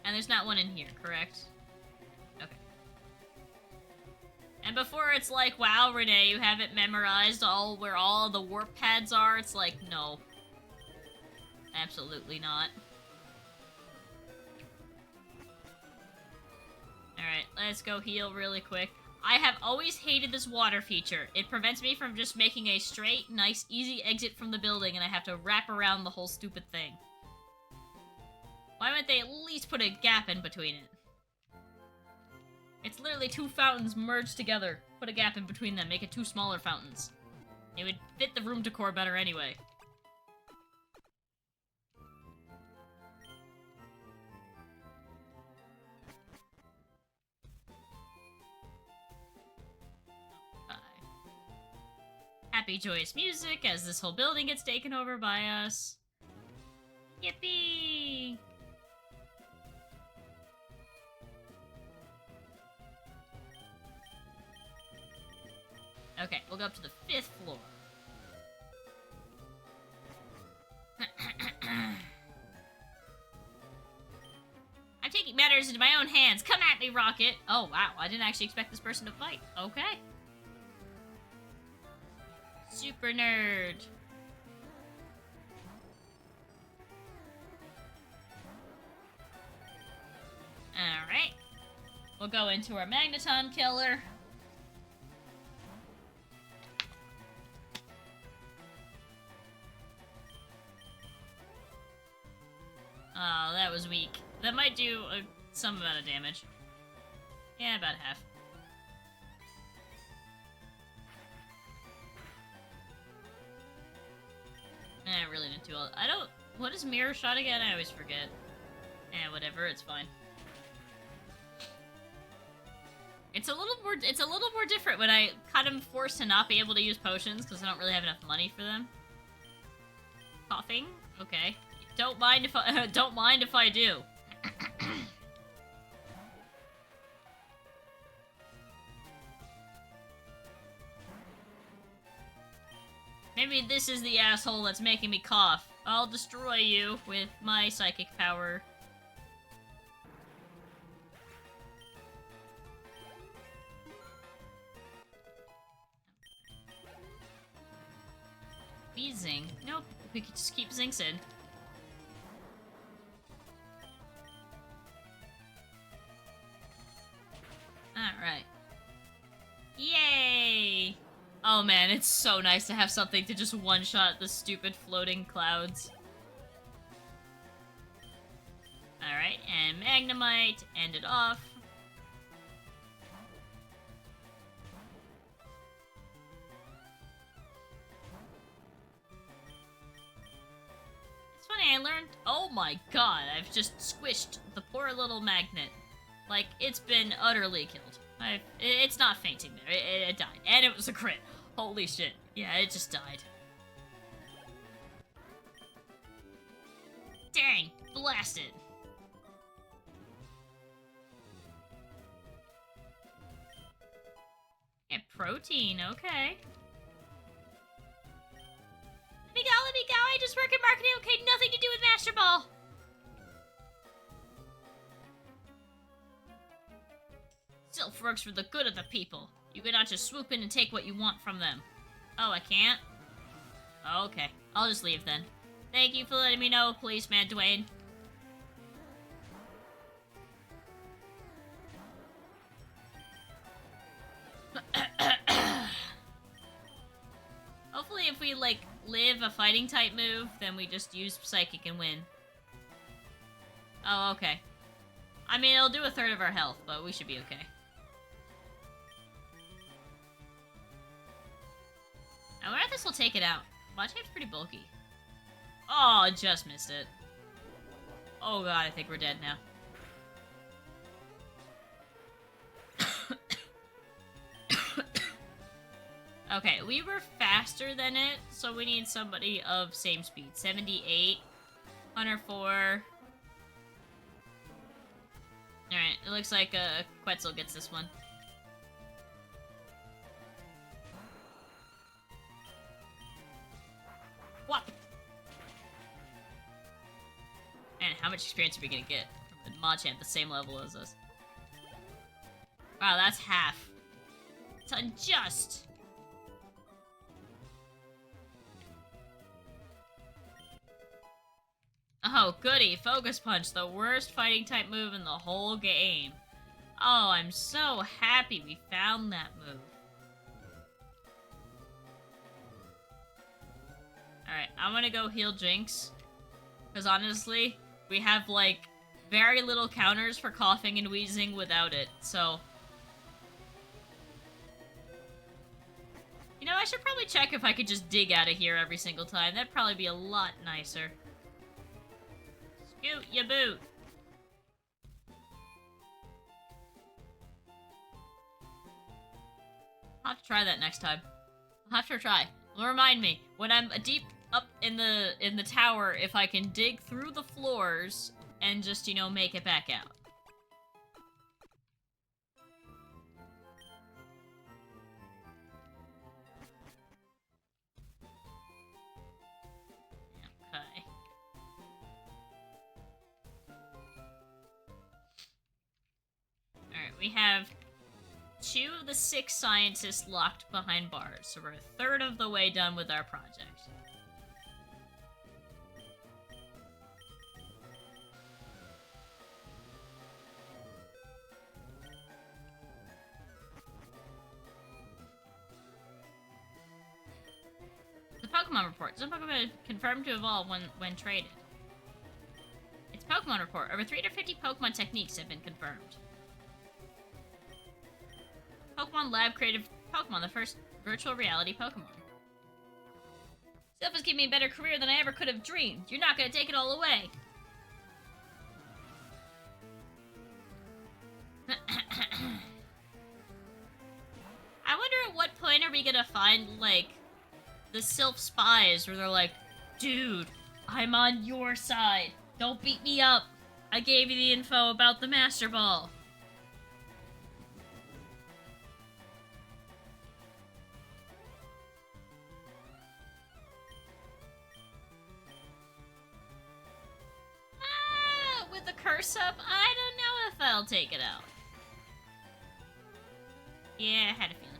And there's not one in here, correct? Okay. And before it's like, wow, Renee, you haven't memorized where all the warp pads are, it's like, no. Absolutely not. Alright, let's go heal really quick. I have always hated this water feature. It prevents me from just making a straight, nice, easy exit from the building, and I have to wrap around the whole stupid thing. Why wouldn't they at least put a gap in between it? It's literally 2 fountains merged together. Put a gap in between them, make it 2 smaller fountains. It would fit the room decor better anyway. Happy, joyous music as this whole building gets taken over by us. Yippee! Okay, we'll go up to the 5th floor. I'm taking matters into my own hands. Come at me, Rocket! Oh, wow. I didn't actually expect this person to fight. Okay. Super nerd. Alright. We'll go into our Magneton killer. Oh, that was weak. That might do some amount of damage. Yeah, about half. I really didn't do all. I don't. What is Mirror Shot again? I always forget. Whatever. It's fine. It's a little more different when I kind of forced to not be able to use potions because I don't really have enough money for them. Coughing. Okay. Don't mind if I don't mind if I do. Maybe this is the asshole that's making me cough. I'll destroy you with my psychic power. Zing. Nope. We could just keep Zinxin. Oh man, it's so nice to have something to just one-shot the stupid floating clouds. Alright, and Magnemite, end it off. It's funny, I learned... Oh my god, I've just squished the poor little magnet. Like, it's been utterly killed. It's not fainting there, it died. And it was a crit. Holy shit. Yeah, it just died. Dang, blasted. And protein, okay. Let me go, I just work in marketing, okay, nothing to do with Master Ball. Silph works for the good of the people. You cannot just swoop in and take what you want from them. Oh, I can't? Okay, I'll just leave then. Thank you for letting me know, Policeman Dwayne. Hopefully if we, like, live a fighting type move, then we just use Psychic and win. Oh, okay. I mean, it'll do a third of our health, but we should be okay. I wonder if this will take it out. Watch Type's pretty bulky. Oh, just missed it. Oh god, I think we're dead now. Okay, we were faster than it, so we need somebody of same speed. 78, 104. Alright, it looks like Quetzal gets this one. What? Man, how much experience are we gonna get from the Machamp the same level as us? Wow, that's half. It's unjust. Oh, goody. Focus Punch, the worst fighting type move in the whole game. Oh, I'm so happy we found that move. Alright, I'm gonna go heal Jinx. Because honestly, we have, like, very little counters for coughing and wheezing without it, so... You know, I should probably check if I could just dig out of here every single time. That'd probably be a lot nicer. Scoot ya boot. I'll have to try that next time. I'll have to try. Remind me, when I'm deep up in the tower, if I can dig through the floors and just, you know, make it back out. Okay. Alright, we have 2 of the 6 scientists locked behind bars, so we're a third of the way done with our project. The Pokemon report. Some Pokemon confirmed to evolve when traded. It's Pokemon report. Over 350 Pokemon techniques have been confirmed. Pokemon Lab created Pokemon, the first virtual reality Pokemon. Silph has given me a better career than I ever could have dreamed. You're not gonna take it all away. I wonder at what point are we gonna find, like, the Silph spies where they're like, dude, I'm on your side. Don't beat me up. I gave you the info about the Master Ball. With the curse up, I don't know if I'll take it out. Yeah, I had a feeling.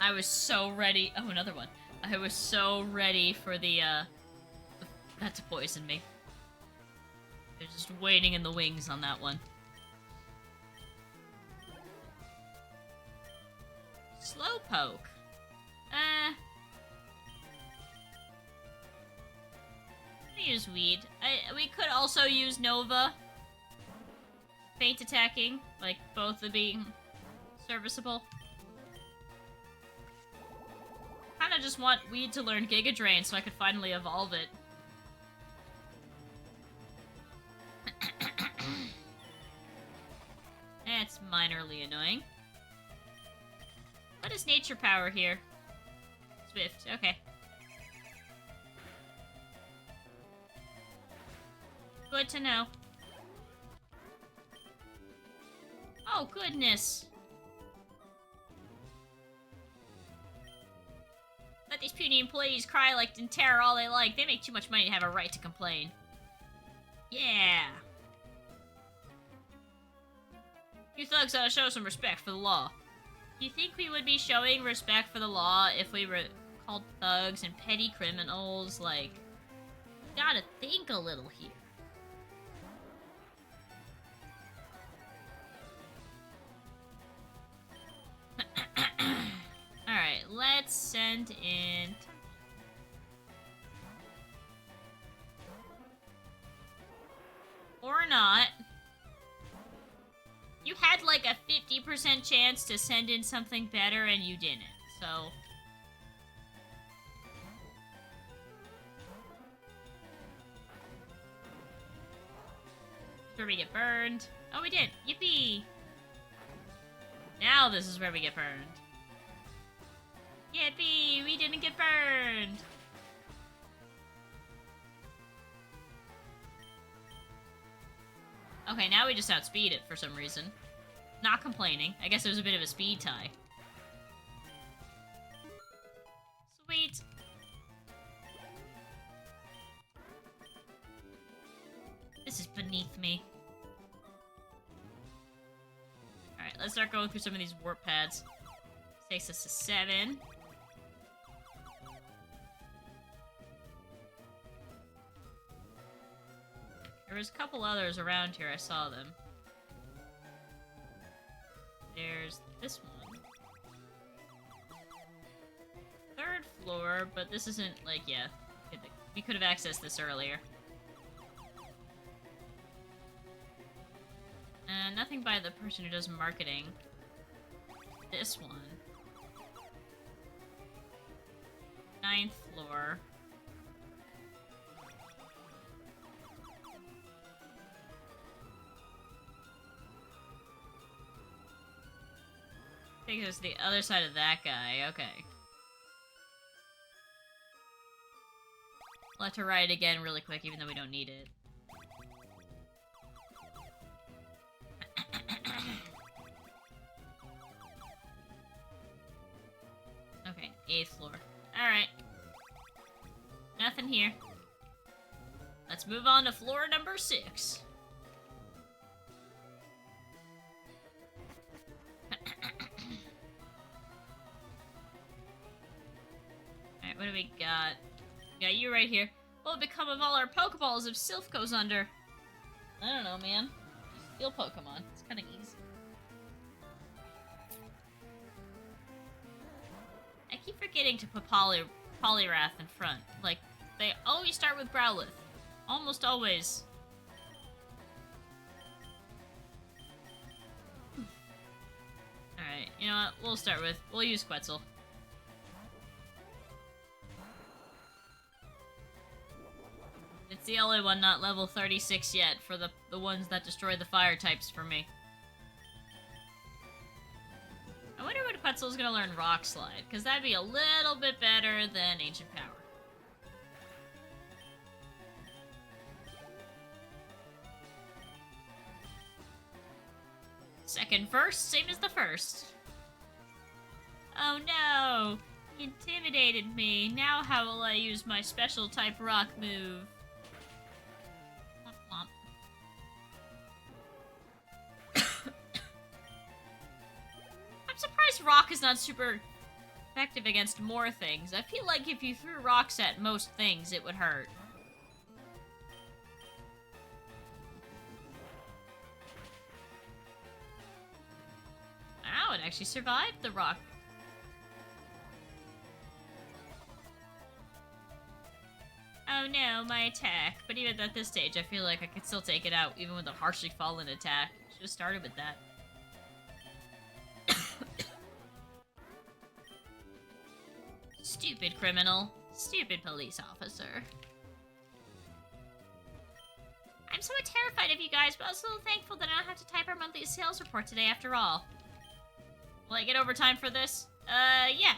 I was so ready. Oh, another one. I was so ready for that to poison me. They're just waiting in the wings on that one. Slowpoke. Use Weed. We could also use Nova. Feint attacking, like both of being serviceable. Kinda just want Weed to learn Giga Drain so I could finally evolve it. That's minorly annoying. What is Nature Power here? Swift, okay. Good to know. Oh, goodness. Let these puny employees cry like in terror all they like. They make too much money to have a right to complain. Yeah. You thugs ought to show some respect for the law. You think we would be showing respect for the law if we were called thugs and petty criminals? Like, gotta think a little here. Alright, let's send in... Or not. You had like a 50% chance to send in something better and you didn't, so... Where we get burned. Oh, we did. Yippee! Now this is where we get burned. Yippee! We didn't get burned! Okay, now we just outspeed it for some reason. Not complaining. I guess it was a bit of a speed tie. Sweet! This is beneath me. Alright, let's start going through some of these warp pads. This takes us to 7. There was a couple others around here, I saw them. There's this one. 3rd floor, but this isn't, like, yeah. We could have accessed this earlier. Nothing by the person who does marketing. This one. 9th floor. I think it was the other side of that guy. Okay. We'll have to ride it again really quick, even though we don't need it. Okay, 8th floor. Alright. Nothing here. Let's move on to floor number 6. Alright, what do we got? We got you right here. What will become of all our Pokeballs if Silph goes under? I don't know, man. Steal Pokemon. It's kind of easy. I keep forgetting to put Poliwrath in front. Like, they always start with Growlithe. Almost always. Alright, you know what? We'll use Quetzal. It's the only one not level 36 yet for the ones that destroy the fire types for me. I wonder when Quetzal's gonna learn Rock Slide, because that'd be a little bit better than Ancient Power. Second first, same as the first. Oh no! He intimidated me. Now how will I use my special type rock move? Womp womp. I'm surprised rock is not super effective against more things. I feel like if you threw rocks at most things, it would hurt. Wow, it actually survived the rock. no, my attack. But even at this stage, I feel like I could still take it out, even with a harshly fallen attack. Should have started with that. Stupid criminal. Stupid police officer. I'm so terrified of you guys, but also thankful that I don't have to type our monthly sales report today after all. Will I get overtime for this? Yeah.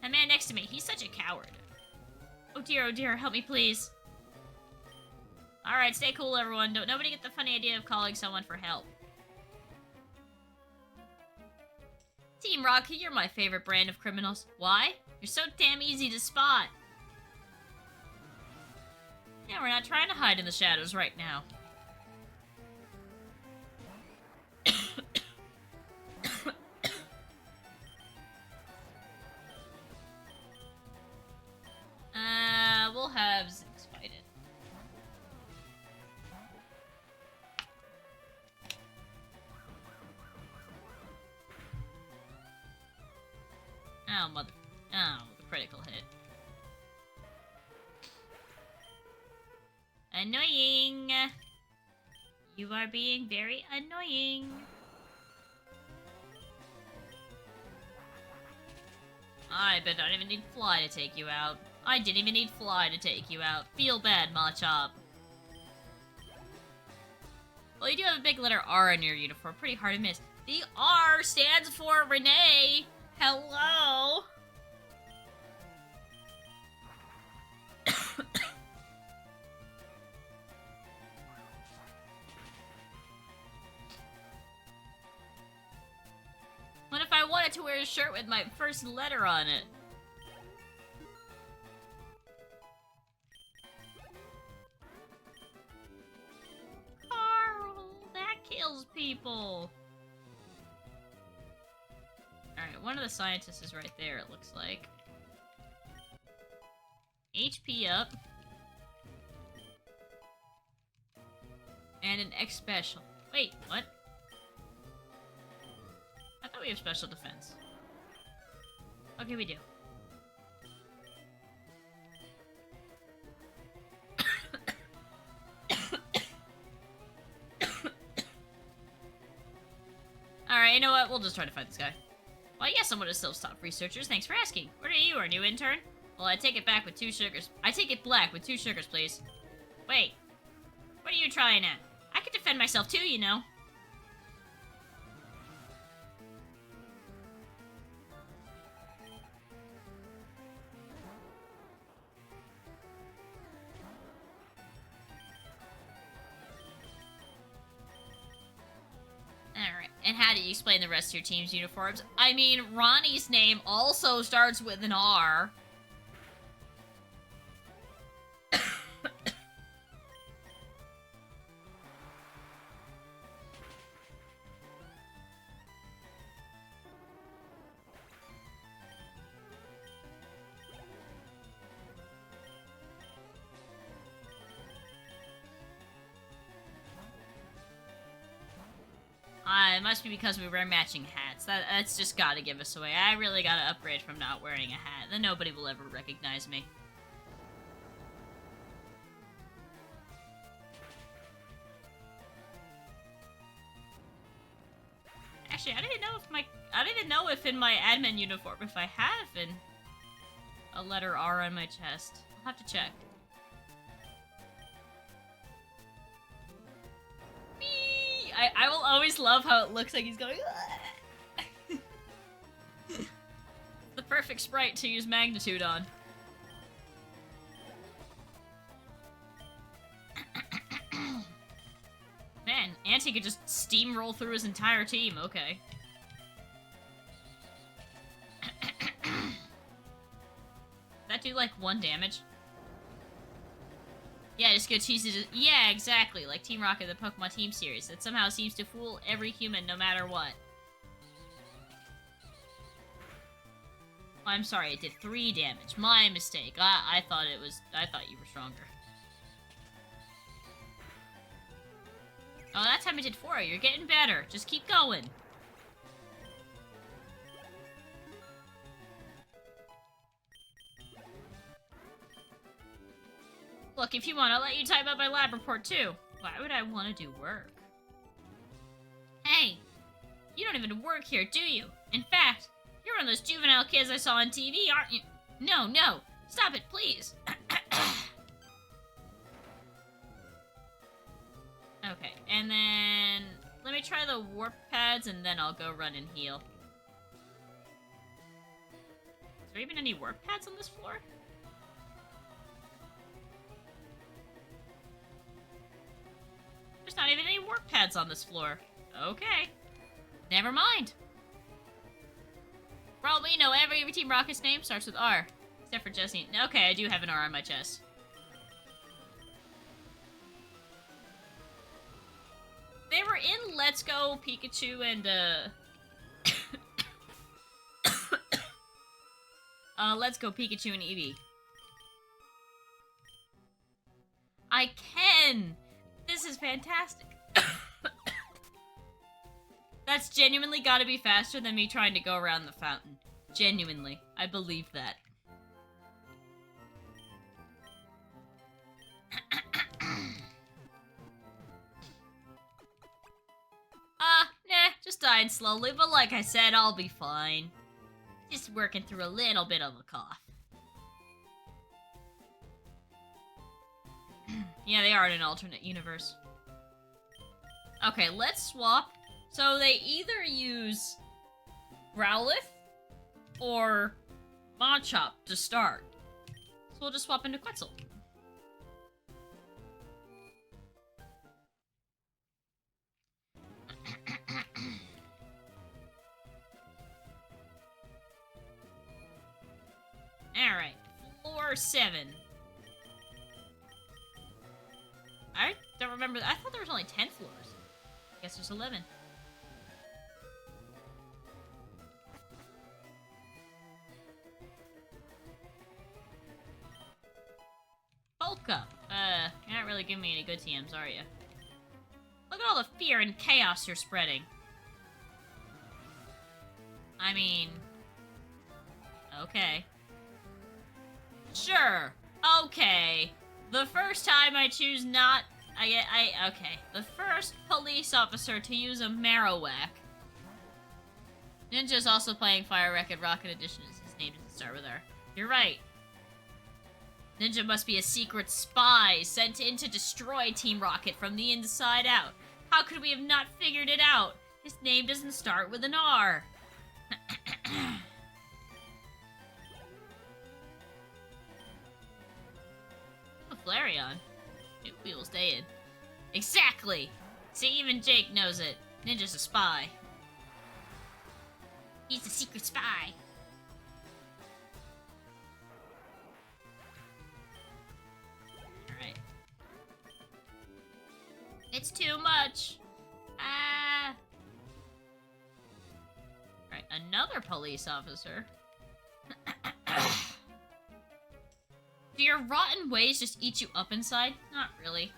That man next to me, he's such a coward. Oh dear, help me please. Alright, stay cool everyone. Don't nobody get the funny idea of calling someone for help. Team Rocket, you're my favorite brand of criminals. Why? You're so damn easy to spot. Yeah, we're not trying to hide in the shadows right now. We'll have Zinx fight it. Oh, mother. Oh, the critical hit. Annoying. You are being very annoying. I bet I don't even need Fly to take you out. I didn't even need Fly to take you out. Feel bad, Machop. Well, you do have a big letter R in your uniform. Pretty hard to miss. The R stands for Renee. Hello. What if I wanted to wear a shirt with my first letter on it? Carl, that kills people. Alright, one of the scientists is right there, it looks like. HP up. And an X special. Wait, what? I thought we have special defense. Okay, we do. Alright, you know what? We'll just try to fight this guy. Well, yes, I'm one of Silph's top researchers. Thanks for asking. What are you, our new intern? Well, I take it back with 2 sugars. I take it black with 2 sugars, please. Wait. What are you trying at? I can defend myself too, you know. Alright, and how do you explain the rest of your team's uniforms? I mean, Ronnie's name also starts with an R. It must be because we wear matching hats. That's just gotta give us away. I really gotta upgrade from not wearing a hat. Then nobody will ever recognize me. Actually, I don't even know if in my admin uniform if I have a letter R on my chest. I'll have to check. I will always love how it looks like he's going. The perfect sprite to use magnitude on. Man, Auntie could just steamroll through his entire team. Okay. That do like 1 damage? Yeah, just go cheesy. Yeah, exactly. Like Team Rocket, the Pokemon Team series. That somehow seems to fool every human no matter what. I'm sorry, it did 3 damage. My mistake. I thought you were stronger. Oh, that time it did 4. You're getting better. Just keep going. Look, if you want, I'll let you type up my lab report too. Why would I want to do work? Hey, you don't even work here, do you? In fact, you're one of those juvenile kids I saw on TV, aren't you? No, no, stop it, please. Okay, and then let me try the warp pads and then I'll go run and heal. Is there even any warp pads on this floor? There's not even any warp pads on this floor. Okay. Never mind. For all we know, every Team Rocket's name starts with R. Except for Jesse. Okay, I do have an R on my chest. They were in Let's Go Pikachu and, Let's Go Pikachu and Eevee. I can! This is fantastic. That's genuinely gotta be faster than me trying to go around the fountain. Genuinely. I believe that. Nah, just dying slowly, but like I said, I'll be fine. Just working through a little bit of a cough. Yeah, they are in an alternate universe. Okay, let's swap. So they either use Growlithe or Machop to start. So we'll just swap into Quetzal. Alright, floor 7. I don't remember. I thought there was only 10 floors. I guess there's 11. Polka. You're not really giving me any good TMs, are you? Look at all the fear and chaos you're spreading. I mean... Okay. Sure. Okay. The first time I choose not... Okay. The first police officer to use a Marowak. Ninja's also playing FRRE Rocket Edition as his name doesn't start with R. You're right. Ninja must be a secret spy sent in to destroy Team Rocket from the inside out. How could we have not figured it out? His name doesn't start with an R. Flareon. We will stay in. Exactly! See, even Jake knows it. Ninja's a spy. He's a secret spy. Alright. It's too much! Ah! Alright, another police officer. Do your rotten ways just eat you up inside? Not really.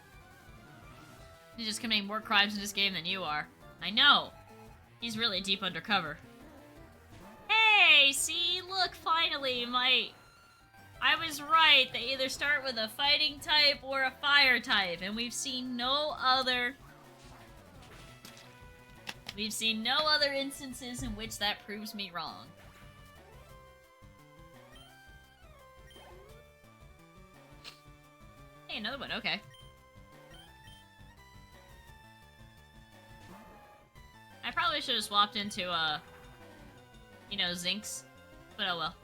He's just committing more crimes in this game than you are. I know. He's really deep undercover. Hey, see? Look, finally, I was right. They either start with a fighting type or a fire type, and we've seen no other instances in which that proves me wrong. Hey, another one, okay. I probably should have swapped into, you know, Zinks, but oh well.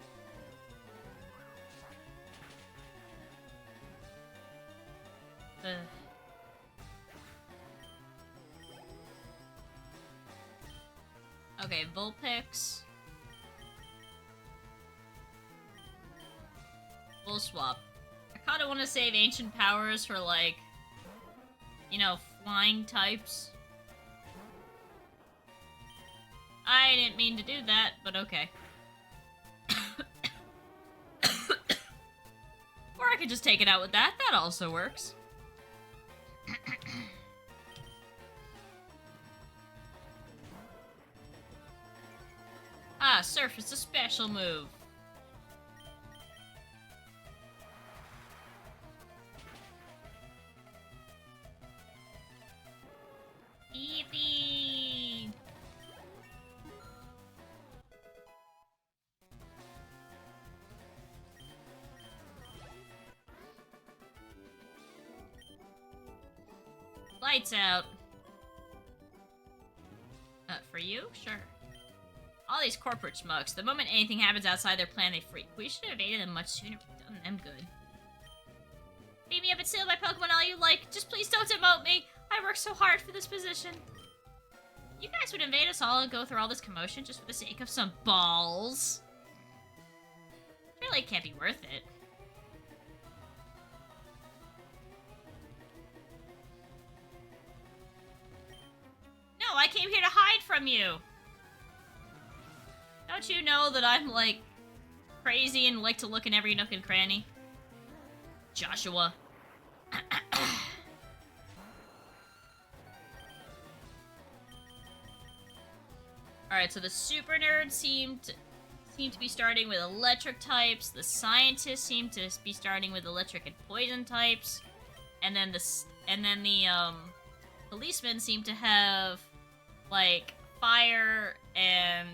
Okay, Vulpix. We'll swap. I kinda wanna save Ancient Powers for, like, you know, flying types. I didn't mean to do that, but okay. Or I could just take it out with that. That also works. Ah, Surf is a special move. Lights out. For you? Sure. All these corporate schmucks. The moment anything happens outside their plan, they freak. We should have evaded them much sooner. We've done them good. Beat me up and steal my Pokemon all you like. Just please don't demote me. I worked so hard for this position. You guys would invade us all and go through all this commotion just for the sake of some balls. Surely it can't be worth it. No, I came here to hide from you. Don't you know that I'm, like, crazy and like to look in every nook and cranny? Joshua. Alright, so the super nerds seem to be starting with electric types, the scientists seem to be starting with electric and poison types, and then the policemen seem to have, like, fire and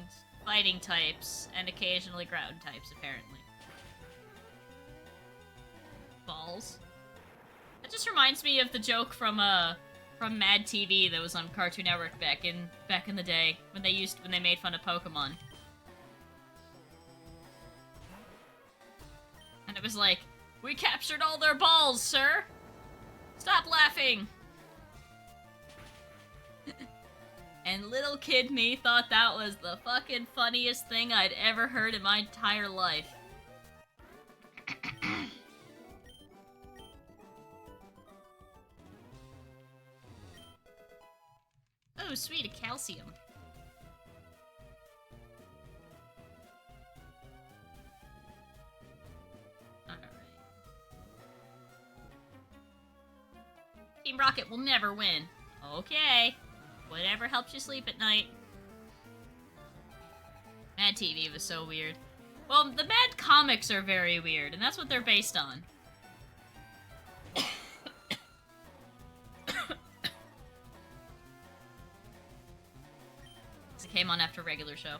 fighting types, and occasionally ground types, apparently. Balls. That just reminds me of the joke from Mad TV that was on Cartoon Network back in the day when they made fun of Pokemon. And it was like, "We captured all their balls, sir! Stop laughing!" And little kid me thought that was the fucking funniest thing I'd ever heard in my entire life. Oh, sweet, a calcium. Alright. Team Rocket will never win. Okay. Whatever helps you sleep at night. Mad TV was so weird. Well, the Mad comics are very weird, and that's what they're based on. It came on after regular show.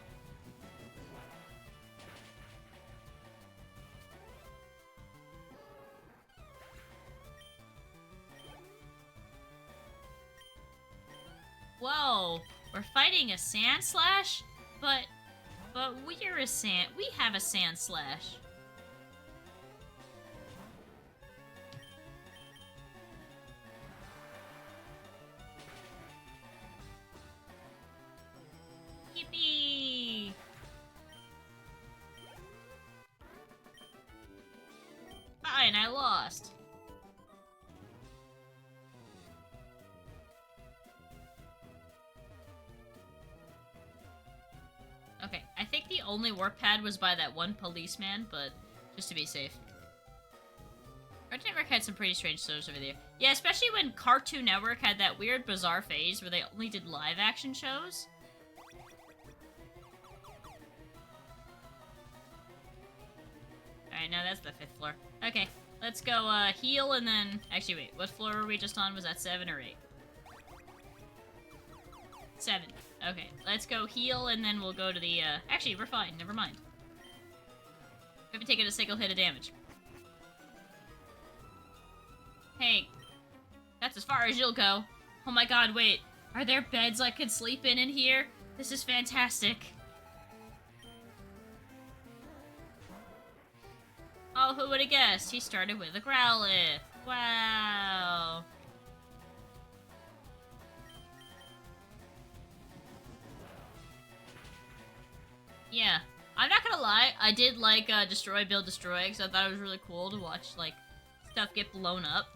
Whoa, we're fighting a Sandslash? But we have a Sandslash. Yippee! Fine, I lost. Okay, I think the only warp pad was by that one policeman, but just to be safe. Cartoon Network had some pretty strange shows over there. Yeah, especially when Cartoon Network had that weird, bizarre phase where they only did live-action shows. Alright, now that's the 5th floor. Okay, let's go, heal and then... Actually, wait, what floor were we just on? Was that 7 or 8? 7. Okay, let's go heal, and then we'll go to the, Actually, we're fine. Never mind. We haven't taken a single hit of damage. Hey, that's as far as you'll go. Oh my god, wait. Are there beds I could sleep in here? This is fantastic. Oh, who would have guessed? He started with a Growlithe. Wow. Yeah, I'm not gonna lie, I did like Destroy, Build, Destroy, because I thought it was really cool to watch, like, stuff get blown up.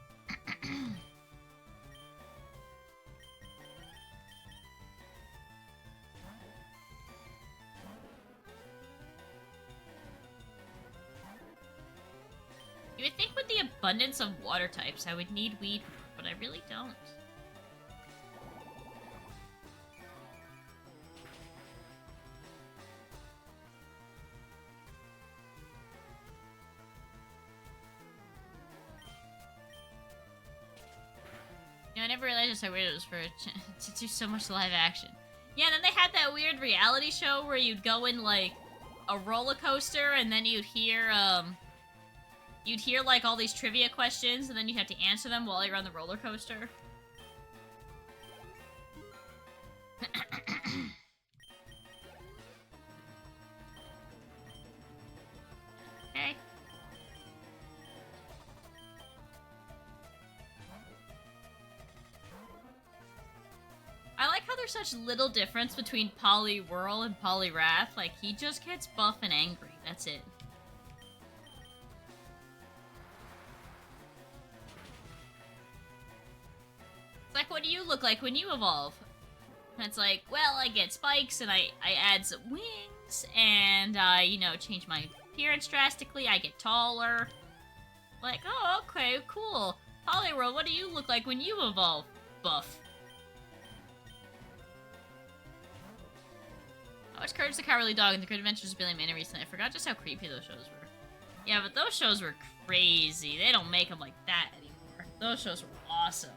You would think with the abundance of water types, I would need Weed, but I really don't. I never realized just how weird it was for it to do so much live action. Yeah, then they had that weird reality show where you'd go in, like, a roller coaster, and then you'd hear, like, all these trivia questions, and then you'd have to answer them while you're on the roller coaster. Okay. I like how there's such little difference between Poliwhirl and Poliwrath. Like, he just gets buff and angry. That's it. It's like, what do you look like when you evolve? And it's like, well, I get spikes, and I add some wings, and I, you know, change my appearance drastically. I get taller. Like, oh, okay, cool. Poliwhirl, what do you look like when you evolve? Buff. I watched Courage the Cowardly Dog and The Great Adventures of Billy and Manny recently. I forgot just how creepy those shows were. Yeah, but those shows were crazy. They don't make them like that anymore. Those shows were awesome.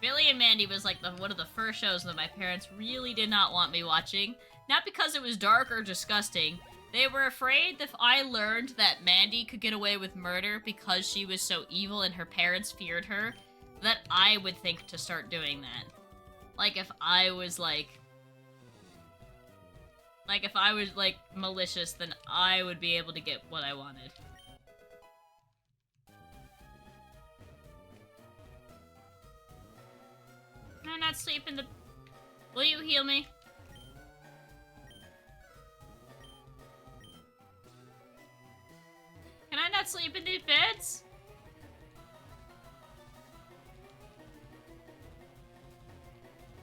Billy and Mandy was like one of the first shows that my parents really did not want me watching. Not because it was dark or disgusting. They were afraid that if I learned that Mandy could get away with murder because she was so evil and her parents feared her, that I would think to start doing that. Like, if I was, like, malicious, then I would be able to get what I wanted. Can I not sleep in the... Will you heal me? Can I not sleep in these beds?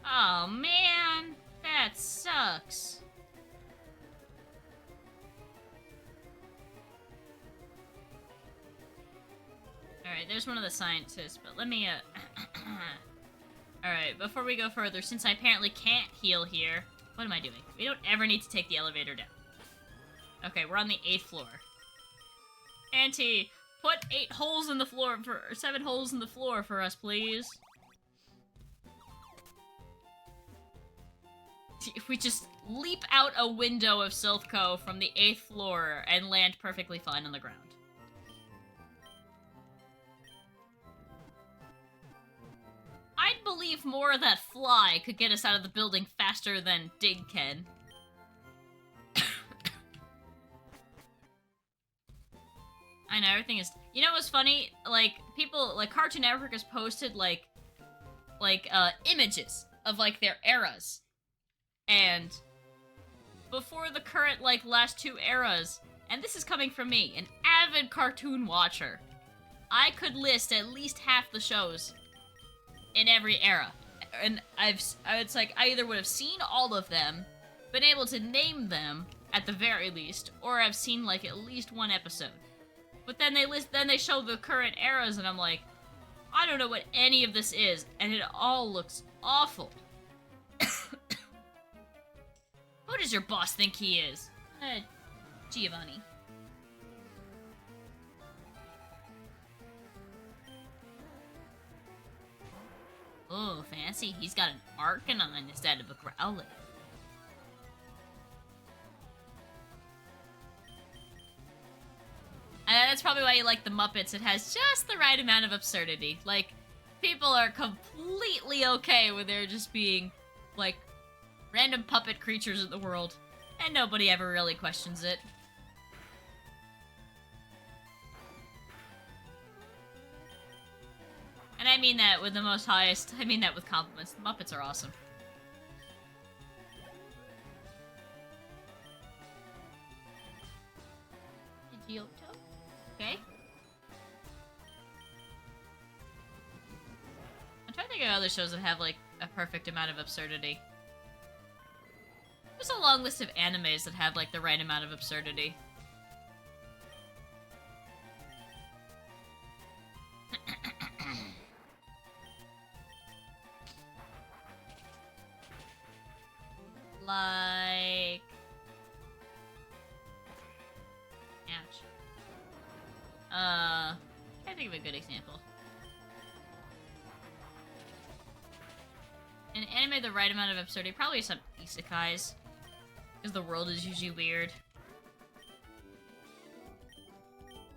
Oh, man. That sucks. Alright, there's one of the scientists, but let me, Alright, before we go further, since I apparently can't heal here, what am I doing? We don't ever need to take the elevator down. Okay, we're on the 8th floor. Auntie, put 7 holes in the floor for us, please. If we just leap out a window of Silph Co from the 8th floor and land perfectly fine on the ground. I'd believe more that Fly could get us out of the building faster than Dig can. I know, everything is... You know what's funny? Like, people... Like, Cartoon Network has posted, like, images of, like, their eras. And before the current, like, last 2 eras, and this is coming from me, an avid cartoon watcher, I could list at least half the shows in every era. And it's like, I either would have seen all of them, been able to name them, at the very least, or I've seen, like, at least 1 episode. But then they show the current eras, and I'm like, I don't know what any of this is, and it all looks awful. Who does your boss think he is? Giovanni. Oh, fancy. He's got an Arcanine instead of a Growlithe. That's probably why you like the Muppets. It has just the right amount of absurdity. Like, people are completely okay with there just being, like, random puppet creatures in the world. And nobody ever really questions it. And I mean that with the most highest, I mean that with compliments. The Muppets are awesome. Giotto? Okay. I'm trying to think of other shows that have, like, a perfect amount of absurdity. There's a long list of animes that have, like, the right amount of absurdity. Like... Ouch. I think of a good example. In anime, the right amount of absurdity, probably some isekais. Because the world is usually weird.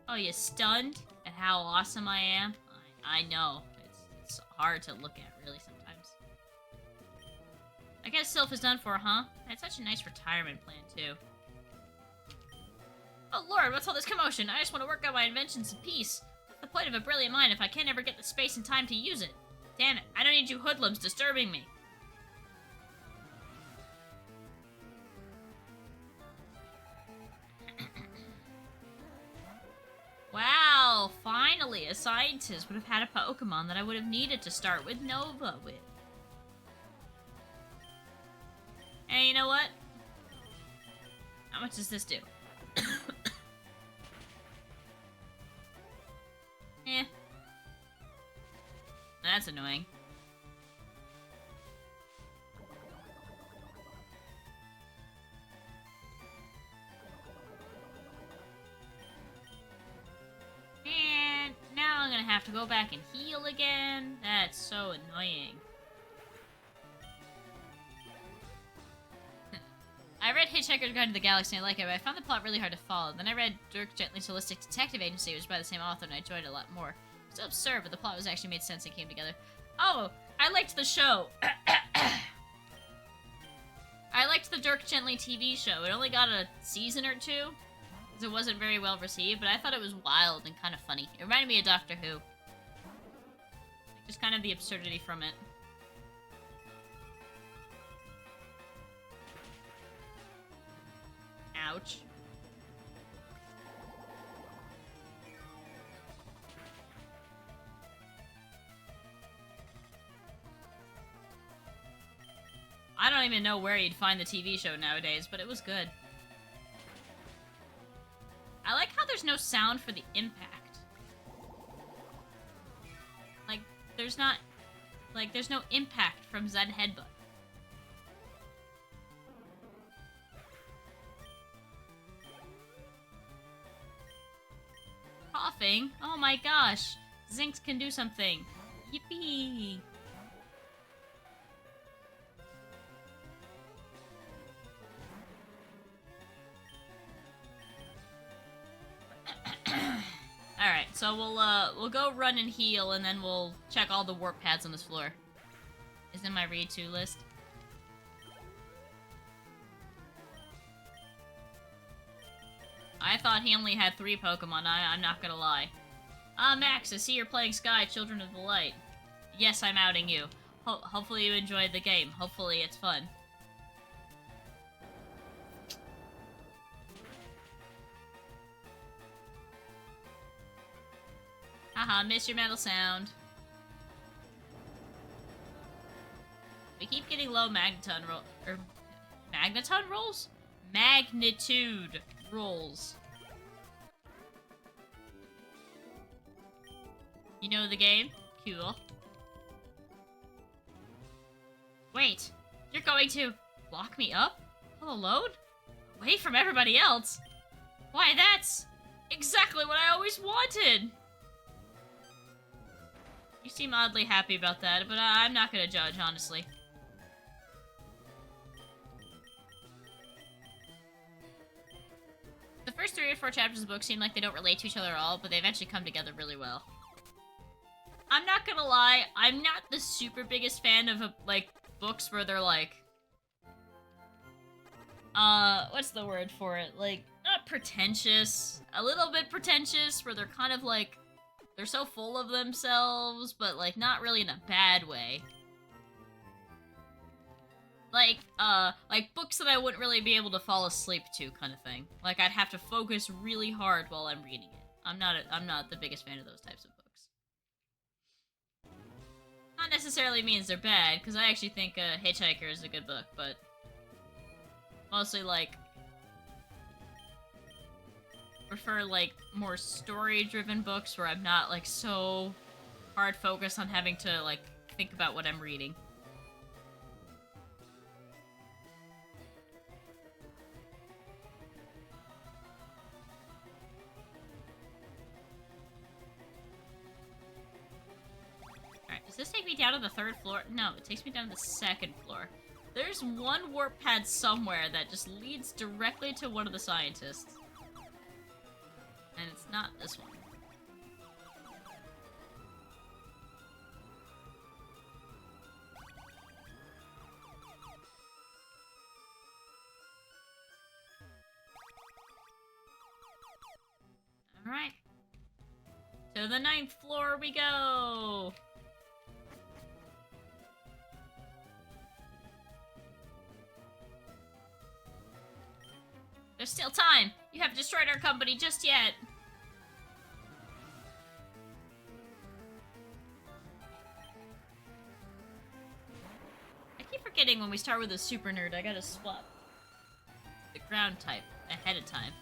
Oh, you stunned at how awesome I am? I know. It's hard to look at, really, sometimes. I guess Silph is done for, huh? That's such a nice retirement plan, too. Oh lord, what's all this commotion? I just want to work on my inventions in peace. What's the point of a brilliant mind if I can't ever get the space and time to use it? Damn it, I don't need you hoodlums disturbing me. Wow, finally, a scientist would have had a Pokemon that I would have needed to start with Nova with. Hey, you know what? How much does this do? Eh. That's annoying. And now I'm gonna have to go back and heal again. That's so annoying. I read Hitchhiker's Guide to the Galaxy and I like it, but I found the plot really hard to follow. Then I read Dirk Gently's Holistic Detective Agency, which was by the same author, and I enjoyed it a lot more. Still absurd, but the plot was actually made sense and came together. Oh, I liked the show. I liked the Dirk Gently TV show. It only got a season or two, because it wasn't very well received, but I thought it was wild and kind of funny. It reminded me of Doctor Who. Just kind of the absurdity from it. Ouch. I don't even know where you'd find the TV show nowadays, but it was good. I like how there's no sound for the impact. Like, there's not... Like, there's no impact from Zen Headbutt. Coughing? Oh my gosh! Zinx can do something. Yippee! Alright, so we'll go run and heal, and then we'll check all the warp pads on this floor. Is in my read to list. I thought he only had 3 Pokemon, I'm not gonna lie. Max, I see you're playing Sky, Children of the Light. Yes, I'm outing you. Hopefully you enjoyed the game. Hopefully it's fun. Haha, miss your metal sound. We keep getting low magneton magneton rolls? Magnitude rolls. You know the game? Cool. Wait, you're going to lock me up? All alone? Away from everybody else? Why, that's exactly what I always wanted! You seem oddly happy about that, but I'm not gonna judge, honestly. The first 3 or 4 chapters of the book seem like they don't relate to each other at all, but they eventually come together really well. I'm not gonna lie, I'm not the super biggest fan of, like, books where they're like... what's the word for it? Like, not pretentious. A little bit pretentious, where they're kind of like... They're so full of themselves, but, like, not really in a bad way. Like books that I wouldn't really be able to fall asleep to, kind of thing. Like, I'd have to focus really hard while I'm reading it. I'm not the biggest fan of those types of books. Not necessarily means they're bad, because I actually think Hitchhiker is a good book, but... Mostly, like... prefer, like, more story-driven books where I'm not, like, so hard focused on having to, like, think about what I'm reading. Alright, does this take me down to the 3rd floor? No, it takes me down to the 2nd floor. There's one warp pad somewhere that just leads directly to one of the scientists. And it's not this one. To the 9th floor we go! There's still time! You haven't destroyed our company just yet! I keep forgetting when we start with a super nerd, I gotta swap the ground type ahead of time.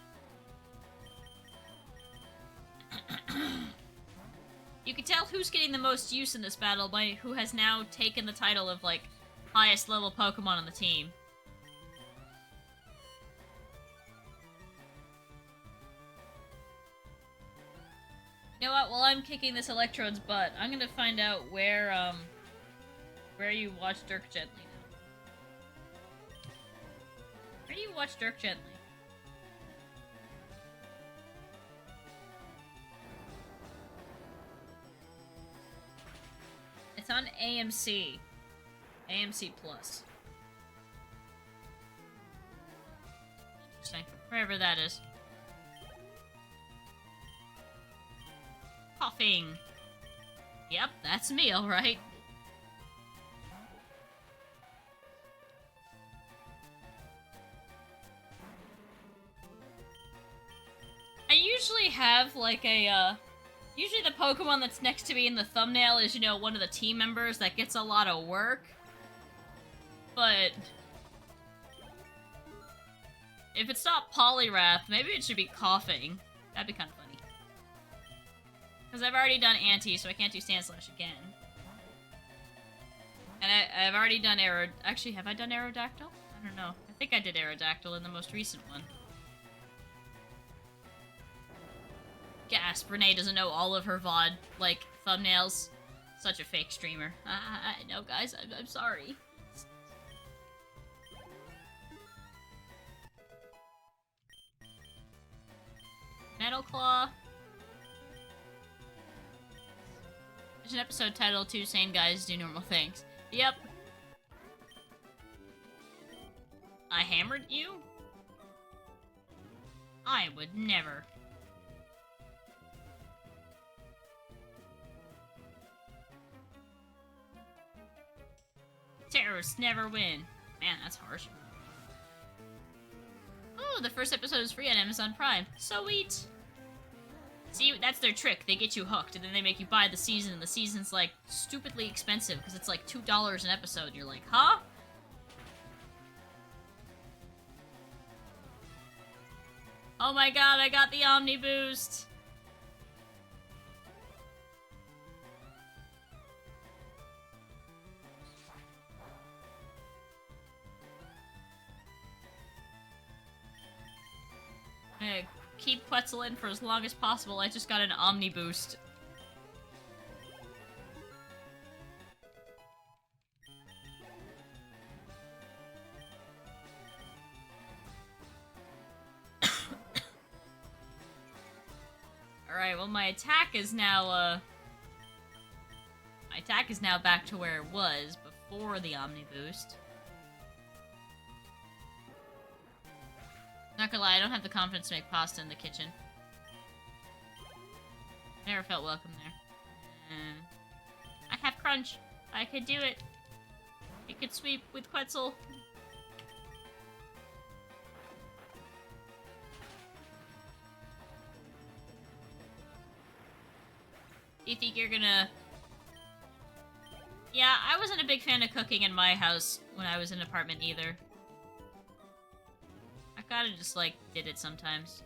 You can tell who's getting the most use in this battle by who has now taken the title of, like, highest level Pokemon on the team. You know what? While I'm kicking this Electrode's butt, I'm gonna find out where you watch Dirk Gently now. Where do you watch Dirk Gently? It's on AMC. AMC Plus. Interesting. Wherever that is. Coughing. Yep, that's me, alright. I usually have, like, usually the Pokemon that's next to me in the thumbnail is, you know, one of the team members that gets a lot of work. But if it's not Poliwrath, maybe it should be Coughing. That'd be kind of funny. Because I've already done Anti, so I can't do Sandslash again. And I've already done Actually, have I done Aerodactyl? I don't know. I think I did Aerodactyl in the most recent one. Gasp, Renee doesn't know all of her VOD, like, thumbnails. Such a fake streamer. I know, guys, I'm sorry. Metal Claw. There's an episode title, Two Sane Guys Do Normal Things. Yep. I hammered you? I would never. Terrorists never win. Man, that's harsh. Oh, the first episode is free on Amazon Prime. Sweet! See, that's their trick. They get you hooked, and then they make you buy the season, and the season's, like, stupidly expensive, because it's, like, $2 an episode, and you're like, huh? Oh my god, I got the Omni Boost! I'm gonna keep Quetzal in for as long as possible. I just got an Omni Boost. Alright, well my attack is now, my attack is now back to where it was before the Omni Boost. Not gonna lie, I don't have the confidence to make pasta in the kitchen. Never felt welcome there. I have Crunch. I could do it. I could sweep with Quetzal. Do you think you're gonna... Yeah, I wasn't a big fan of cooking in my house when I was in an apartment either. I kinda just, like, did it sometimes.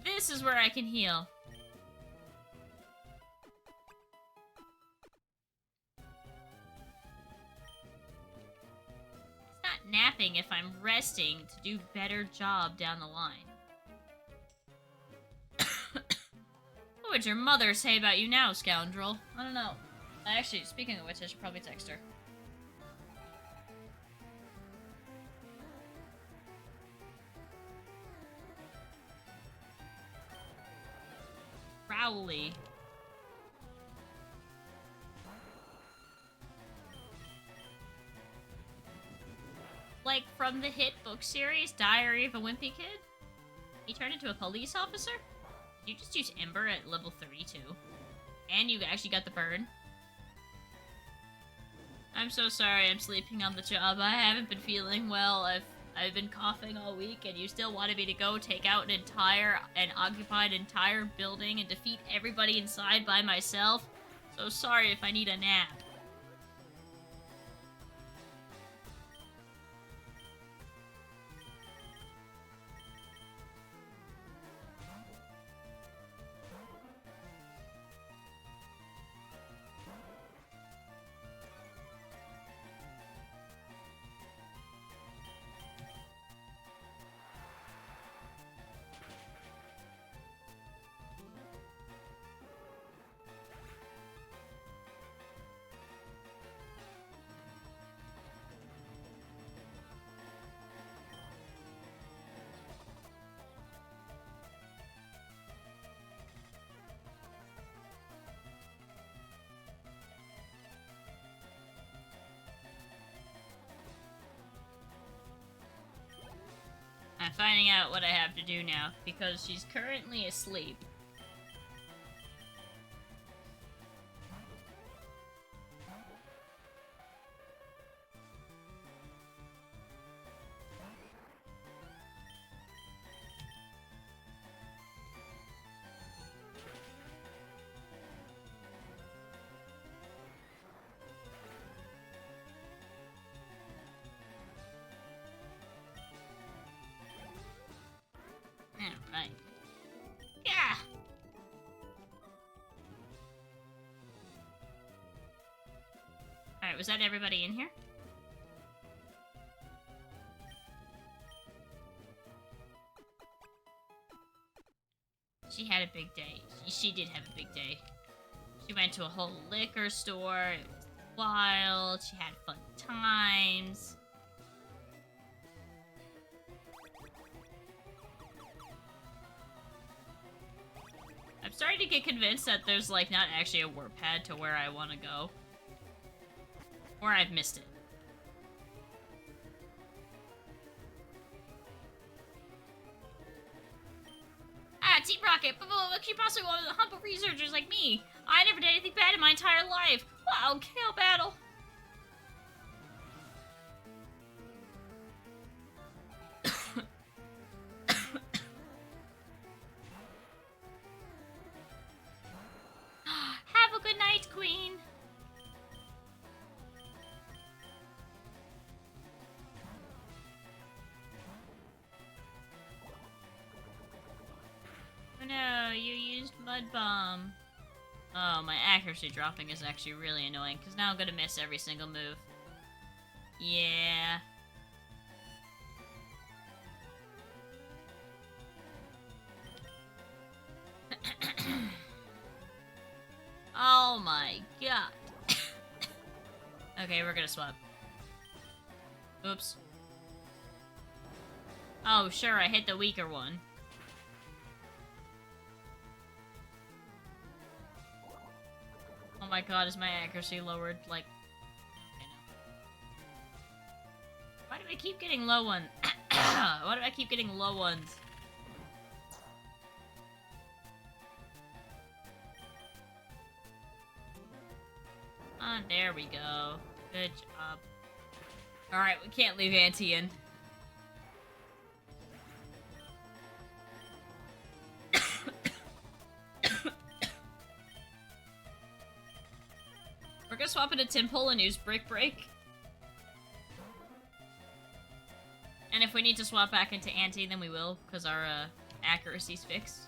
This is where I can heal. It's not napping if I'm resting to do better job down the line. What would your mother say about you now, scoundrel? I don't know. Actually, speaking of which, I should probably text her. Rowley. Like from the hit book series, Diary of a Wimpy Kid? He turned into a police officer? You just use Ember at level 32. And you actually got the burn. I'm so sorry I'm sleeping on the job. I haven't been feeling well. I've been coughing all week, and you still wanted me to go take out an occupy an entire building and defeat everybody inside by myself? So sorry if I need a nap. I'm finding out what I have to do now, because she's currently asleep. Alright. Yeah! Alright, was that everybody in here? She had a big day. She did have a big day. She went to a whole liquor store. It was wild. She had fun times. I'm starting to get convinced that there's, like, not actually a warp pad to where I want to go. Or I've missed it. Ah, Team Rocket! But what could you possibly want with humble researchers like me? I never did anything bad in my entire life! Wow, KO battle! Have a good night, Queen! Oh no, you used Mud Bomb. Oh, my accuracy dropping is actually really annoying, because now I'm gonna miss every single move. Yeah. Oh my god. Okay, we're gonna swap. Oops. Oh, sure, I hit the weaker one. Oh my god, is my accuracy lowered? Like... Okay, no. Why do I keep getting low ones? Why do I keep getting low ones? Ah, there we go. Good job. Alright, we can't leave Auntie in. We're gonna swap into Timpole and use Brick Break. And if we need to swap back into Auntie, then we will, because our accuracy's fixed.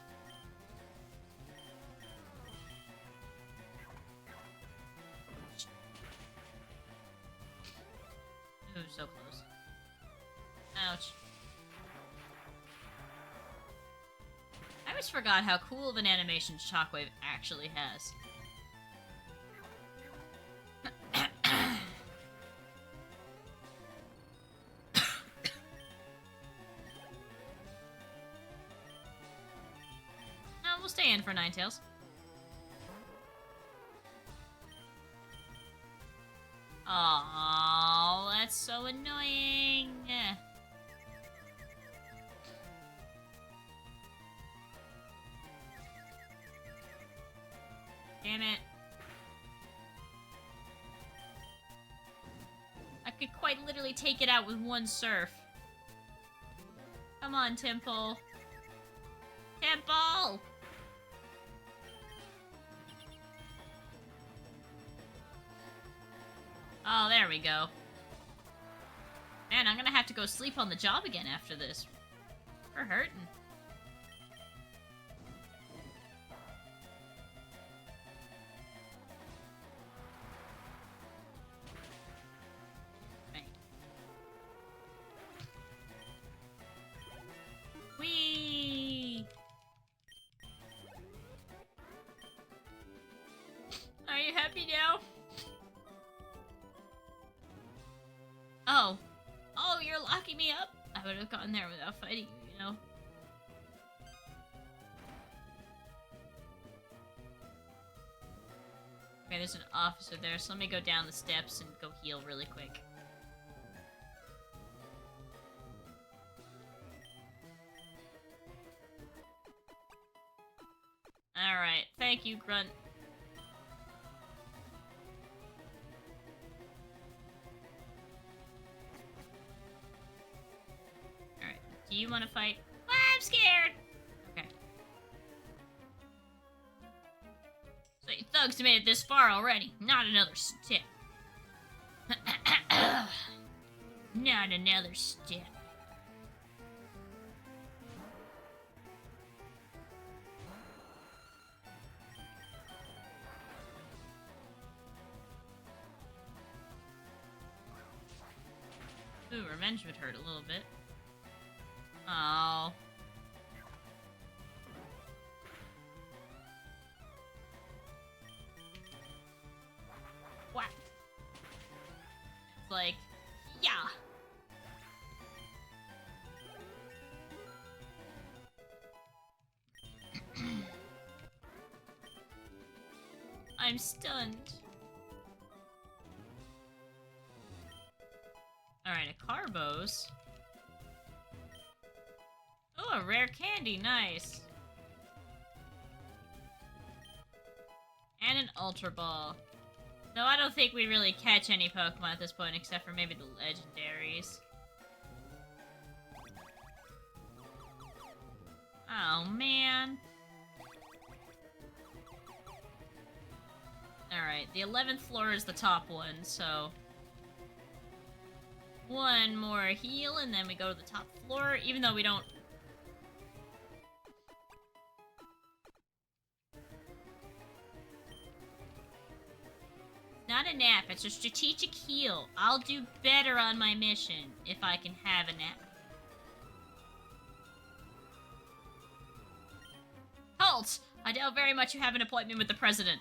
Ooh, so close. Ouch. I always forgot how cool of an animation Shockwave actually has. No, we'll stay in for Ninetales. Oh, that's so annoying. Damn it. I could quite literally take it out with one surf. Come on, Temple. Temple! Oh, there we go. Man, I'm gonna have to go sleep on the job again after this. We're hurting. Right. Whee! Are you happy now? Oh. Oh, you're locking me up? I would have gotten there without fighting you, you know? Okay, there's an officer there, so let me go down the steps and go heal really quick. Alright, thank you, Grunt. Alright, do you want to fight? I'm scared! Okay. So you thugs made it this far already. Not another step. Not another step. Ooh, revenge would hurt a little bit. Oh. What? It's like, yeah. I'm stunned. Alright, a Carbos. Oh, a rare candy, nice. And an Ultra Ball. Though I don't think we really catch any Pokemon at this point, except for maybe the legendaries. Oh, man. Alright, the 11th floor is the top one, so... one more heal, and then we go to the top floor, even though we don't... Not a nap, it's a strategic heal. I'll do better on my mission if I can have a nap. Halt! I doubt very much you have an appointment with the president.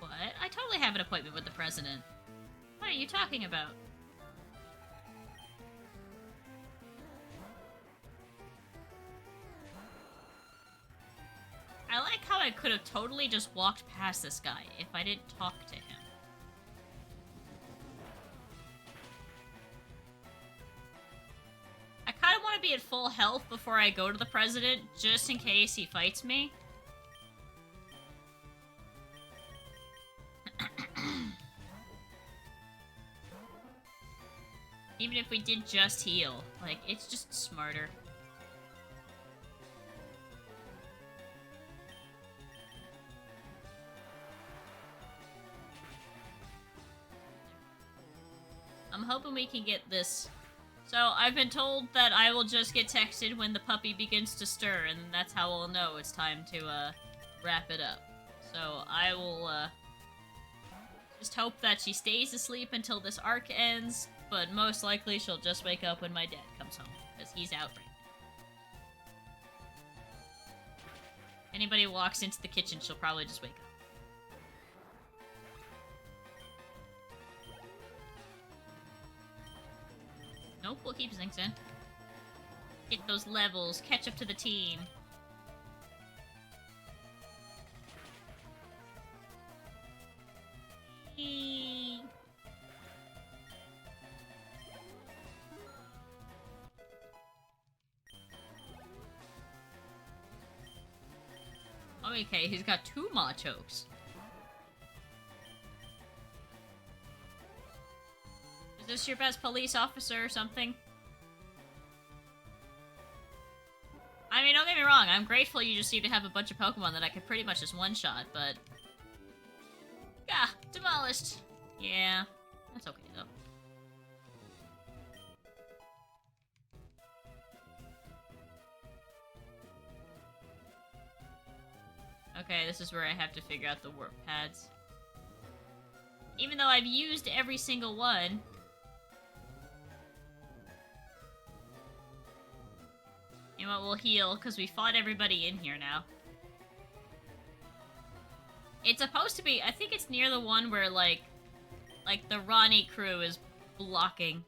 What? I totally have an appointment with the president. What are you talking about? I like how I could have totally just walked past this guy if I didn't talk to him. I kind of want to be at full health before I go to the president, just in case he fights me. Even if we did just heal, like, it's just smarter. I'm hoping we can get this. So, I've been told that I will just get texted when the puppy begins to stir, and that's how we'll know it's time to, wrap it up. So, I will, just hope that she stays asleep until this arc ends, but most likely she'll just wake up when my dad comes home, because he's out right now. Anybody walks into the kitchen, she'll probably just wake up. Nope, we'll keep Zinks in. Get those levels, catch up to the team. Eee. Okay, he's got 2 Machokes. Just your best police officer or something? I mean, don't get me wrong, I'm grateful you just seem to have a bunch of Pokemon that I could pretty much just one-shot, but... Yeah, demolished. Yeah, that's okay, though. Okay, this is where I have to figure out the warp pads. Even though I've used every single one... You know what, we'll heal, because we fought everybody in here now. It's supposed to be... I think it's near the one where, like the Ronnie crew is blocking.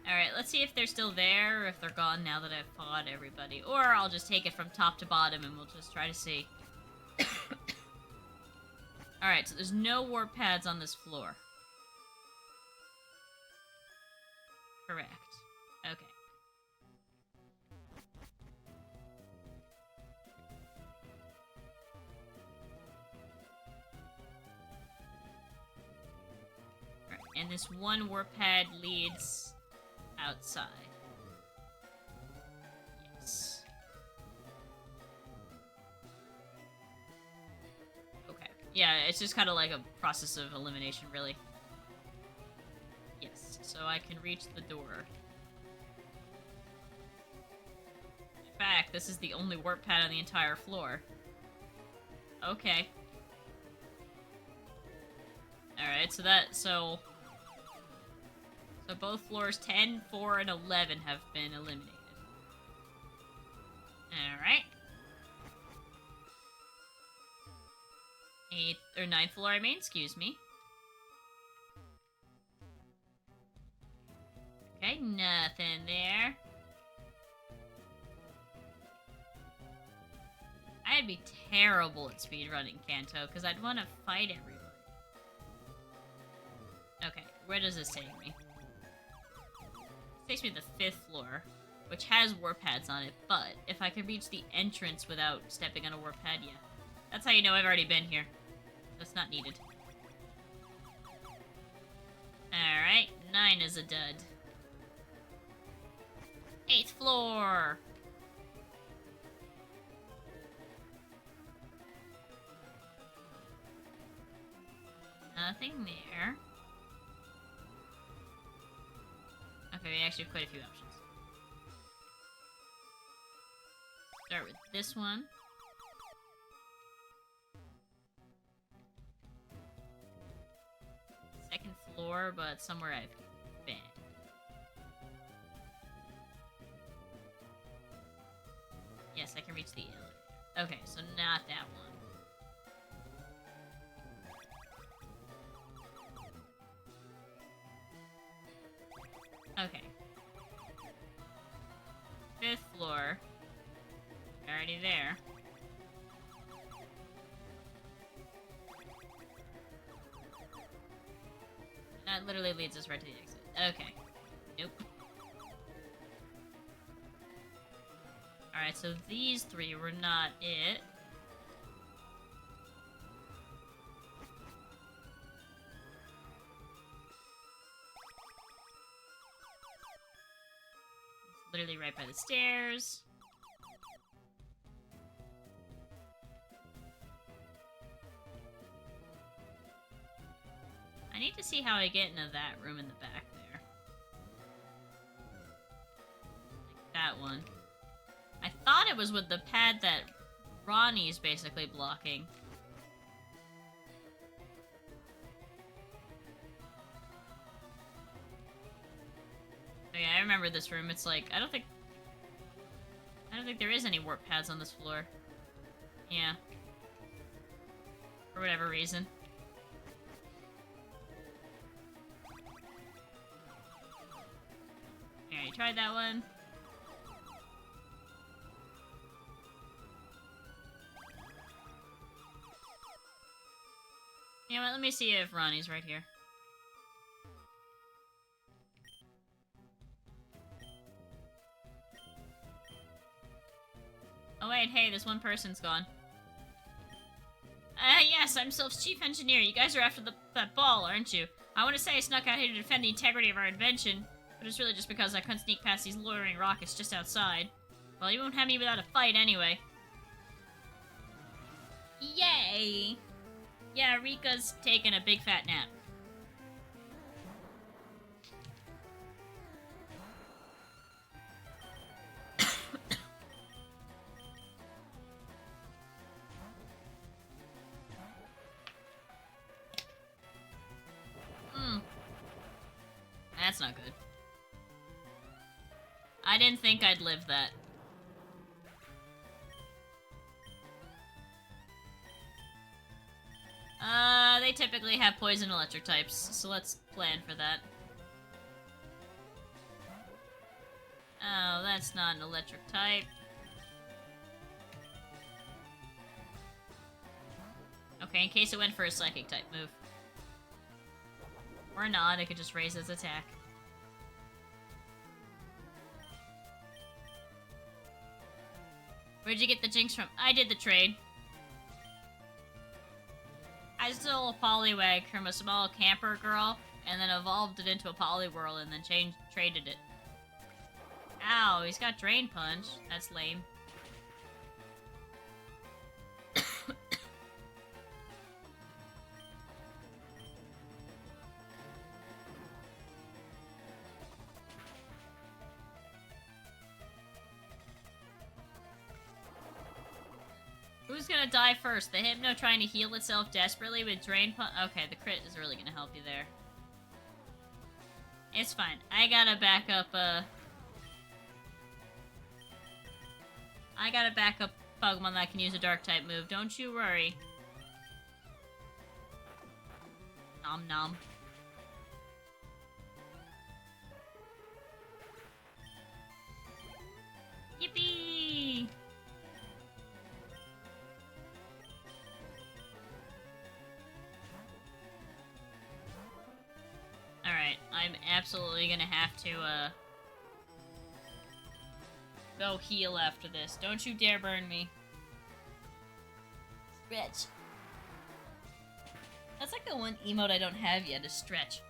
Alright, let's see if they're still there, or if they're gone now that I've fought everybody. Or I'll just take it from top to bottom and we'll just try to see. Alright, so there's no warp pads on this floor. Correct. Okay. Alright, and this one warp pad leads outside. Yes. Okay. Yeah, it's just kind of like a process of elimination, really. Yes, so I can reach the door. In fact, this is the only warp pad on the entire floor. Okay. Alright, so both floors 10, 4, and 11 have been eliminated. Alright. 8th, or 9th floor, I mean, excuse me. Okay, nothing there. I'd be terrible at speedrunning Kanto, because I'd want to fight everyone. Okay, where does this take me? It takes me to the 5th floor, which has warp pads on it, but if I could reach the entrance without stepping on a warp pad, yeah. That's how you know I've already been here. That's not needed. Alright, 9 is a dud. 8th floor! Nothing there. Okay, we actually have quite a few options. Start with this one. Second floor, but somewhere I've been. Yes, I can reach the elevator. Okay, so not that one. Okay. 5th floor. Already there. That literally leads us right to the exit. Okay. Nope. Alright, so these 3 were not it. Literally right by the stairs. I need to see how I get into that room in the back there. Like that one. I thought it was with the pad that Ronnie's basically blocking. Oh yeah, I remember this room. It's like, I don't think there is any warp pads on this floor. Yeah. For whatever reason. Alright, tried that one. You know what, let me see if Ronnie's right here. Oh wait, hey, this one person's gone. Yes, I'm Silph's chief engineer. You guys are after that ball, aren't you? I want to say I snuck out here to defend the integrity of our invention, but it's really just because I couldn't sneak past these loitering rockets just outside. Well, you won't have me without a fight anyway. Yay! Yeah, Rika's taking a big fat nap. That's not good. I didn't think I'd live that. They typically have poison electric types, so let's plan for that. Oh, that's not an electric type. Okay, in case it went for a psychic type move. Or not, it could just raise its attack. Where'd you get the Jinx from? I did the trade. I stole a Poliwag from a small camper girl, and then evolved it into a Poliwhirl, and then traded it. Ow, he's got Drain Punch. That's lame. Who's gonna die first? The Hypno trying to heal itself desperately with Drain Punch? Okay, the crit is really gonna help you there. It's fine. I gotta back up, I got a backup Pokemon that can use a Dark-type move. Don't you worry. Nom nom. Yippee! Alright, I'm absolutely gonna have to, go heal after this. Don't you dare burn me. Stretch. That's like the one emote I don't have yet, is stretch.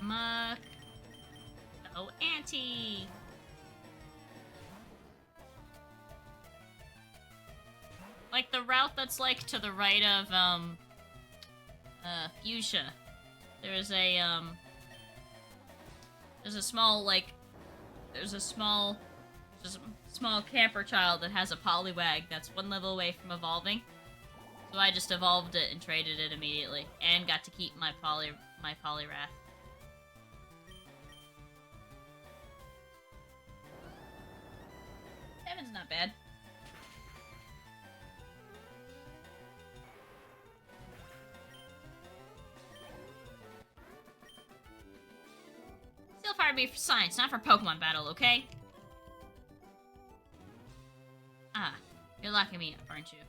Muck. Oh, Auntie. Like the route that's like to the right of Fuchsia. There's a small camper child that has a Poliwag that's one level away from evolving. So I just evolved it and traded it immediately and got to keep my Poliwrath. Seven's not bad. Silph hired me for science, not for Pokemon battle, okay? Ah, you're locking me up, aren't you?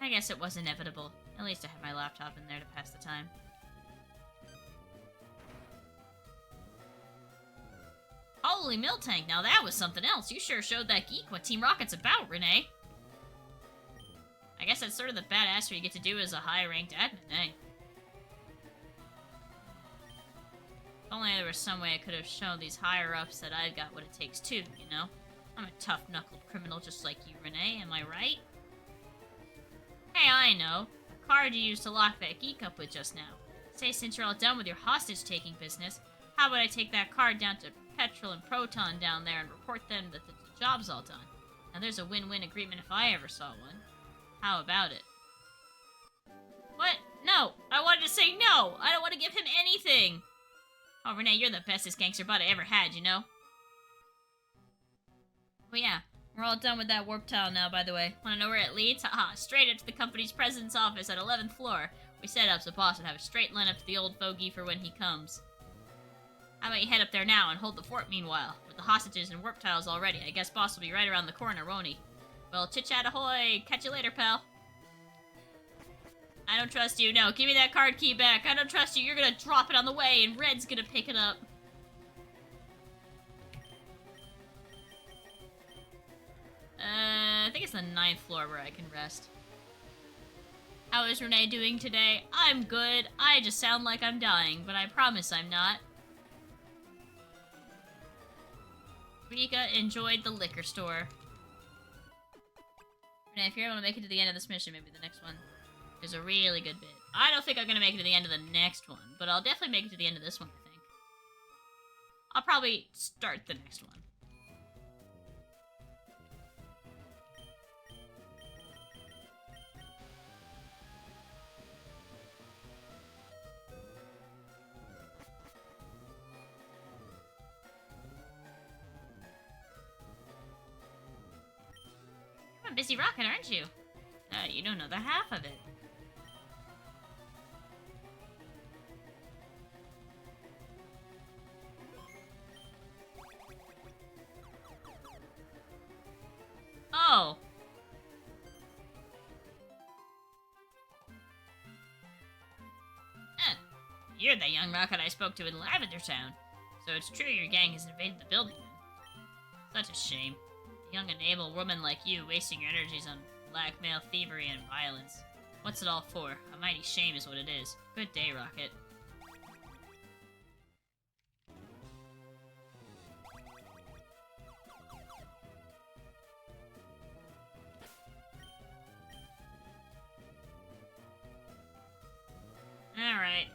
I guess it was inevitable. At least I have my laptop in there to pass the time. Holy Miltank, now that was something else. You sure showed that geek what Team Rocket's about, Renee. I guess that's sort of the badassery you get to do as a high-ranked admin, eh? If only there was some way I could have shown these higher-ups that I've got what it takes too, you know? I'm a tough-knuckled criminal just like you, Renee, am I right? Hey, I know. The card you used to lock that geek up with just now. Say, since you're all done with your hostage-taking business, how about I take that card down to Petrol and Proton down there and report them that the job's all done. Now there's a win-win agreement if I ever saw one. How about it? What? No! I wanted to say no! I don't want to give him anything! Oh, Renee, you're the bestest gangster butt I ever had, you know? Oh yeah, we're all done with that warp tile now, by the way. Wanna know where it leads? Haha, straight up to the company's president's office at 11th floor. We set up so boss would have a straight line up to the old fogey for when he comes. How about you head up there now and hold the fort meanwhile? With the hostages and warp tiles already, I guess boss will be right around the corner, won't he? Well, chit-chat ahoy! Catch you later, pal. I don't trust you. No, give me that card key back. I don't trust you. You're gonna drop it on the way, and Red's gonna pick it up. I think it's the 9th floor where I can rest. How is Renee doing today? I'm good. I just sound like I'm dying, but I promise I'm not. Rika enjoyed the liquor store. Renee, if you're able to make it to the end of this mission, maybe the next one. There's a really good bit. I don't think I'm gonna make it to the end of the next one, but I'll definitely make it to the end of this one, I think. I'll probably start the next one. You're a busy rocket, aren't you? You don't know the half of it. Oh. You're the young rocket I spoke to in Lavender Town. So it's true your gang has invaded the building then. Such a shame. A young and able woman like you wasting your energies on blackmail, thievery, and violence. What's it all for? A mighty shame is what it is. Good day, Rocket. Alright.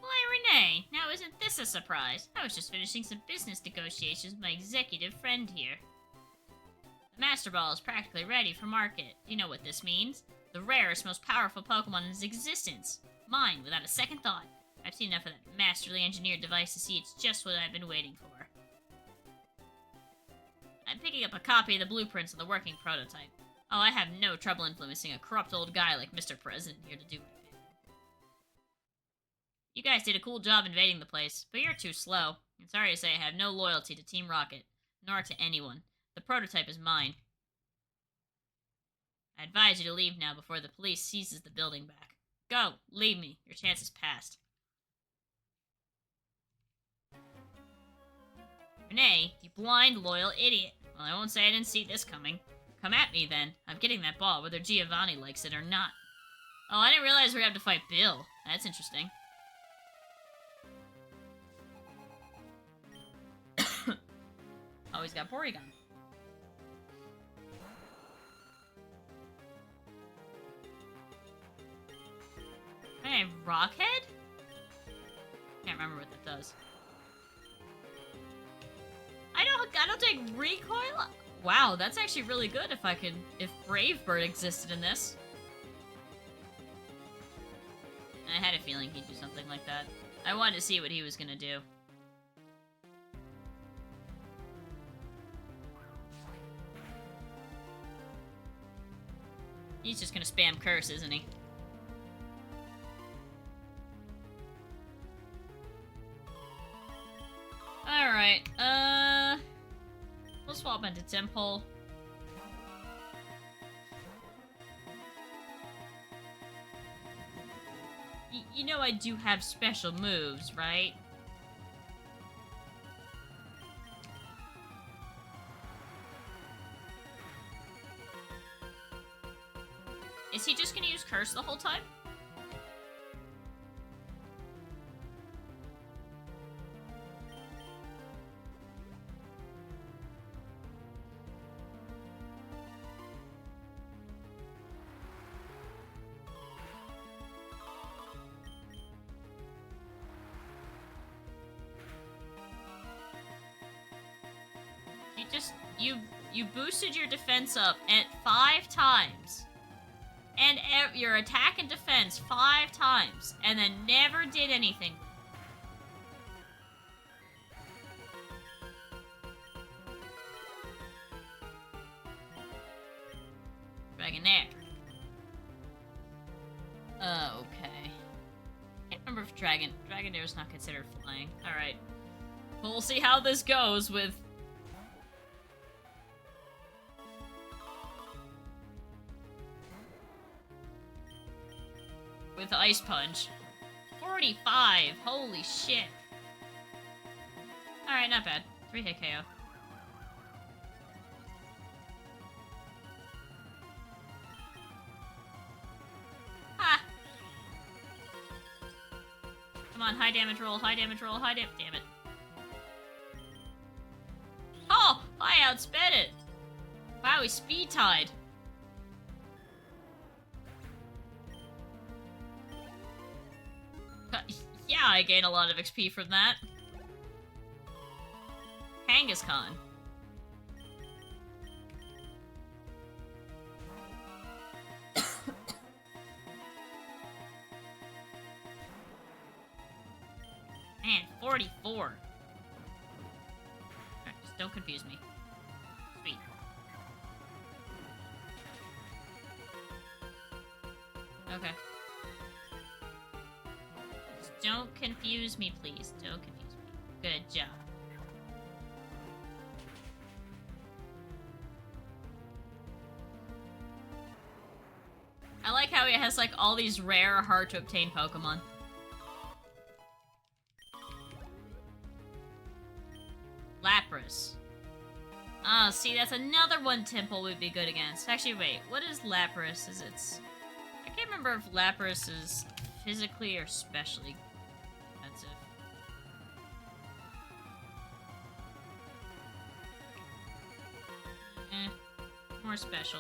Why, Renee, now isn't this a surprise? I was just finishing some business negotiations with my executive friend here. The Master Ball is practically ready for market. You know what this means? The rarest, most powerful Pokemon in existence. Mine, without a second thought. I've seen enough of that masterly engineered device to see it's just what I've been waiting for. I'm picking up a copy of the blueprints of the working prototype. Oh, I have no trouble influencing a corrupt old guy like Mr. President here to do my bidding. You guys did a cool job invading the place, but you're too slow. I'm sorry to say I have no loyalty to Team Rocket, nor to anyone. The prototype is mine. I advise you to leave now before the police seizes the building back. Go! Leave me. Your chance is past. Renee, you blind, loyal idiot. Well, I won't say I didn't see this coming. Come at me, then. I'm getting that ball, whether Giovanni likes it or not. Oh, I didn't realize we have to fight Bill. That's interesting. Oh, he's got Porygon. Hey, Rockhead? Can't remember what that does. I don't take recoil? Wow, that's actually really good if Brave Bird existed in this. I had a feeling he'd do something like that. I wanted to see what he was gonna do. He's just gonna spam curse, isn't he? Alright, we'll swap into Temple. You know I do have special moves, right? Is he just gonna use Curse the whole time? You boosted your defense up at 5 times. And your attack and defense 5 times. And then never did anything. Dragonair. Okay. Can't remember if Dragonair is not considered flying. Alright. Well, we'll see how this goes with... with Ice Punch. 45! Holy shit. Alright, not bad. 3-hit KO. Ha! Come on, high damage roll, high damage roll, high damage. Damn it. Oh! I outsped it! Wow, he's speed tied. Yeah, I gain a lot of XP from that. Kangaskhan. Man, 44. Alright, just don't confuse me. Sweet. Okay. Just don't confuse me, please. Don't confuse me. Good job. I like how it has, like, all these rare, hard-to-obtain Pokemon. Lapras. Oh, see, that's another one Temple would be good against. Actually, wait, what is Lapras? Is it's... I can't remember if Lapras is physically or specially defensive. More special.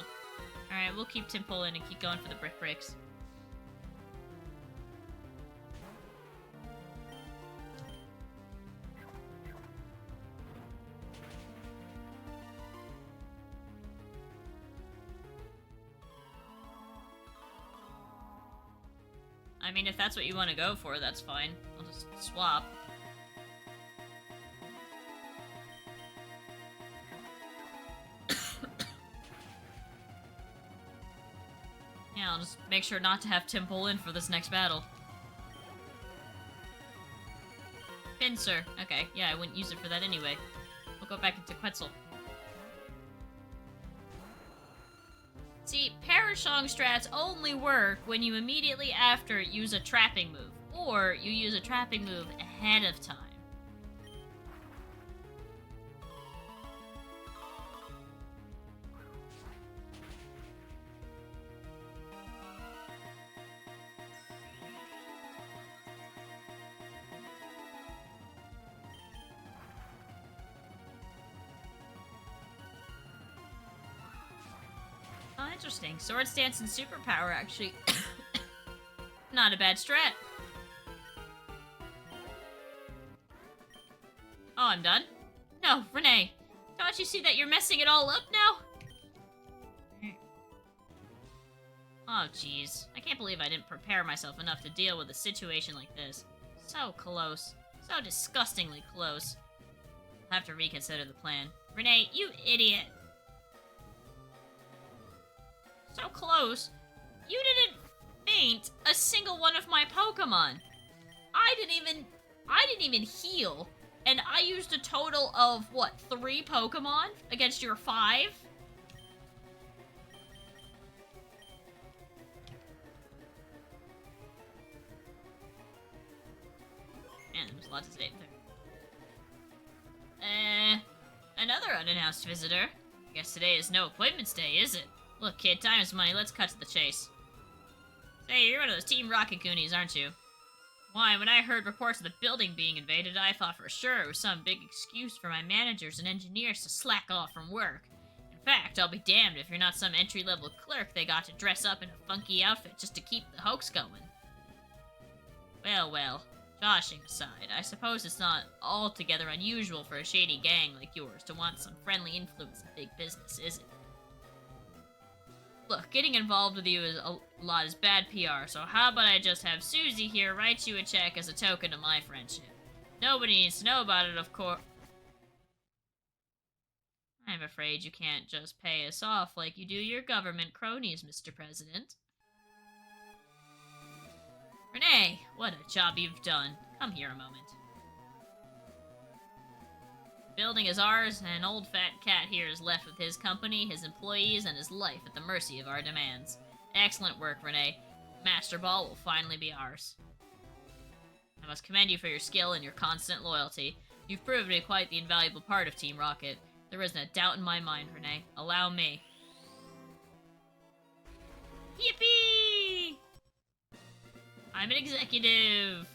Alright, we'll keep Temple in and keep going for the Brick Breaks. I mean, if that's what you want to go for, that's fine. I'll just swap. Yeah, I'll just make sure not to have Temple in for this next battle. Pinsir. Okay, yeah, I wouldn't use it for that anyway. We'll go back into Quetzal. See, Parashong strats only work when you immediately after use a trapping move, or you use a trapping move ahead of time. Oh, interesting. Swords Dance and Superpower, actually. Not a bad strat. Oh, I'm done? No, Renee. Don't you see that you're messing it all up now? Oh, jeez. I can't believe I didn't prepare myself enough to deal with a situation like this. So close. So disgustingly close. I'll have to reconsider the plan. Renee, you idiot. So close. You didn't faint a single one of my Pokemon. I didn't even heal. And I used a total of, what, 3 Pokemon against your 5? Man, there's a lot to say there. Another unannounced visitor. I guess today is no appointments day, is it? Look, kid, time is money. Let's cut to the chase. Say, you're one of those Team Rocket Goonies, aren't you? Why, when I heard reports of the building being invaded, I thought for sure it was some big excuse for my managers and engineers to slack off from work. In fact, I'll be damned if you're not some entry-level clerk they got to dress up in a funky outfit just to keep the hoax going. Well, well, joshing aside, I suppose it's not altogether unusual for a shady gang like yours to want some friendly influence in big business, is it? Look, getting involved with you is a lot is bad PR, so how about I just have Susie here write you a check as a token of my friendship? Nobody needs to know about it, of course. I'm afraid you can't just pay us off like you do your government cronies, Mr. President. Renee, what a job you've done. Come here a moment. The building is ours, and an old fat cat here is left with his company, his employees, and his life at the mercy of our demands. Excellent work, Renee. Master Ball will finally be ours. I must commend you for your skill and your constant loyalty. You've proven to be quite the invaluable part of Team Rocket. There isn't a doubt in my mind, Renee. Allow me. Yippee! I'm an executive!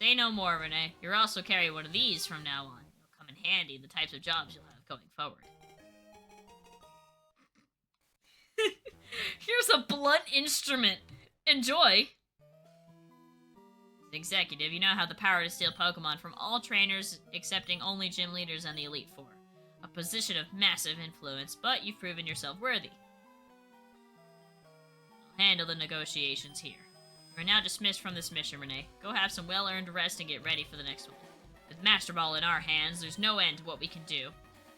Say no more, Renee. You'll also carry one of these from now on. It'll come in handy in the types of jobs you'll have going forward. Here's a blunt instrument. Enjoy! As an executive, you now have the power to steal Pokemon from all trainers, excepting only gym leaders and the Elite Four. A position of massive influence, but you've proven yourself worthy. I'll handle the negotiations here. You are now dismissed from this mission, Renee. Go have some well-earned rest and get ready for the next one. With Master Ball in our hands, there's no end to what we can do.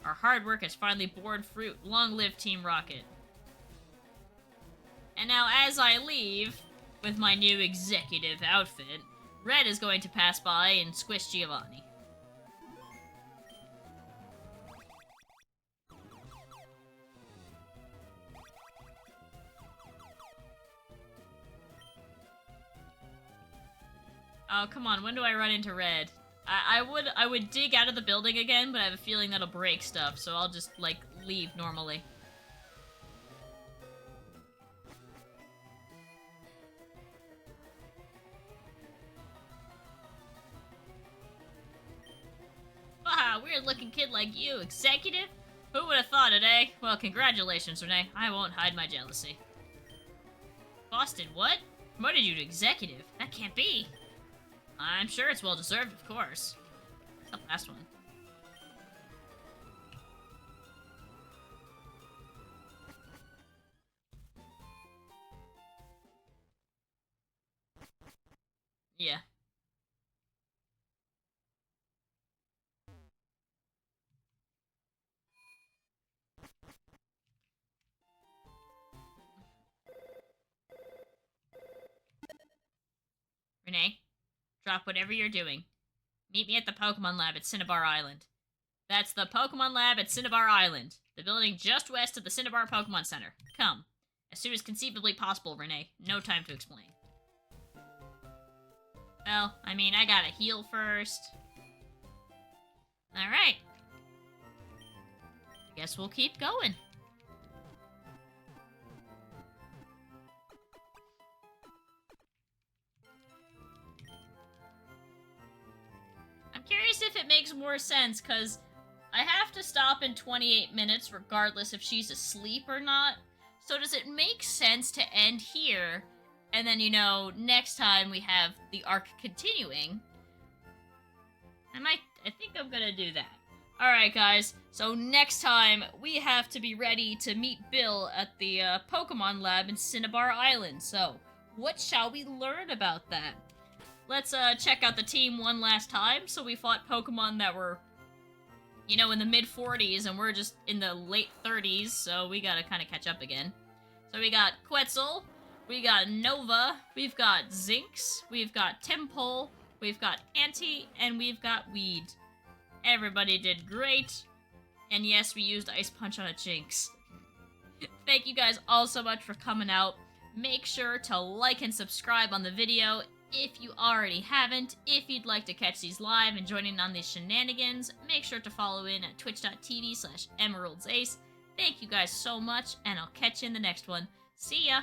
Our hard work has finally borne fruit. Long live Team Rocket. And now, as I leave, with my new executive outfit, Red is going to pass by and squish Giovanni. Oh, come on, when do I run into Red? I would dig out of the building again, but I have a feeling that'll break stuff, so I'll just, like, leave normally. Wow, weird-looking kid like you, executive? Who would have thought it, eh? Well, congratulations, Renee. I won't hide my jealousy. Boston, what? Promoted you to executive? That can't be. I'm sure it's well-deserved, of course. Where's the last one? Yeah. Renee, drop whatever you're doing. Meet me at the Pokemon Lab at Cinnabar Island. That's the Pokemon Lab at Cinnabar Island, the building just west of the Cinnabar Pokemon Center. Come. As soon as conceivably possible, Renee. No time to explain. Well, I mean, I gotta heal first. Alright. I guess we'll keep going. I'm curious if it makes more sense, because I have to stop in 28 minutes regardless if she's asleep or not. So does it make sense to end here? And then, you know, next time we have the arc continuing. I think I'm gonna do that. Alright, guys. So next time, we have to be ready to meet Bill at the Pokemon Lab in Cinnabar Island. So, what shall we learn about that? Let's check out the team one last time. So we fought Pokemon that were, you know, in the mid-40s, and we're just in the late 30s, so we gotta kind of catch up again. So we got Quetzal, we got Nova, we've got Zinx, we've got Tempole, we've got Anti, and we've got Weed. Everybody did great, and yes, we used Ice Punch on a Jinx. Thank you guys all so much for coming out. Make sure to like and subscribe on the video if you already haven't. If you'd like to catch these live and join in on these shenanigans, make sure to follow in at twitch.tv/emeraldsace. Thank you guys so much, and I'll catch you in the next one. See ya!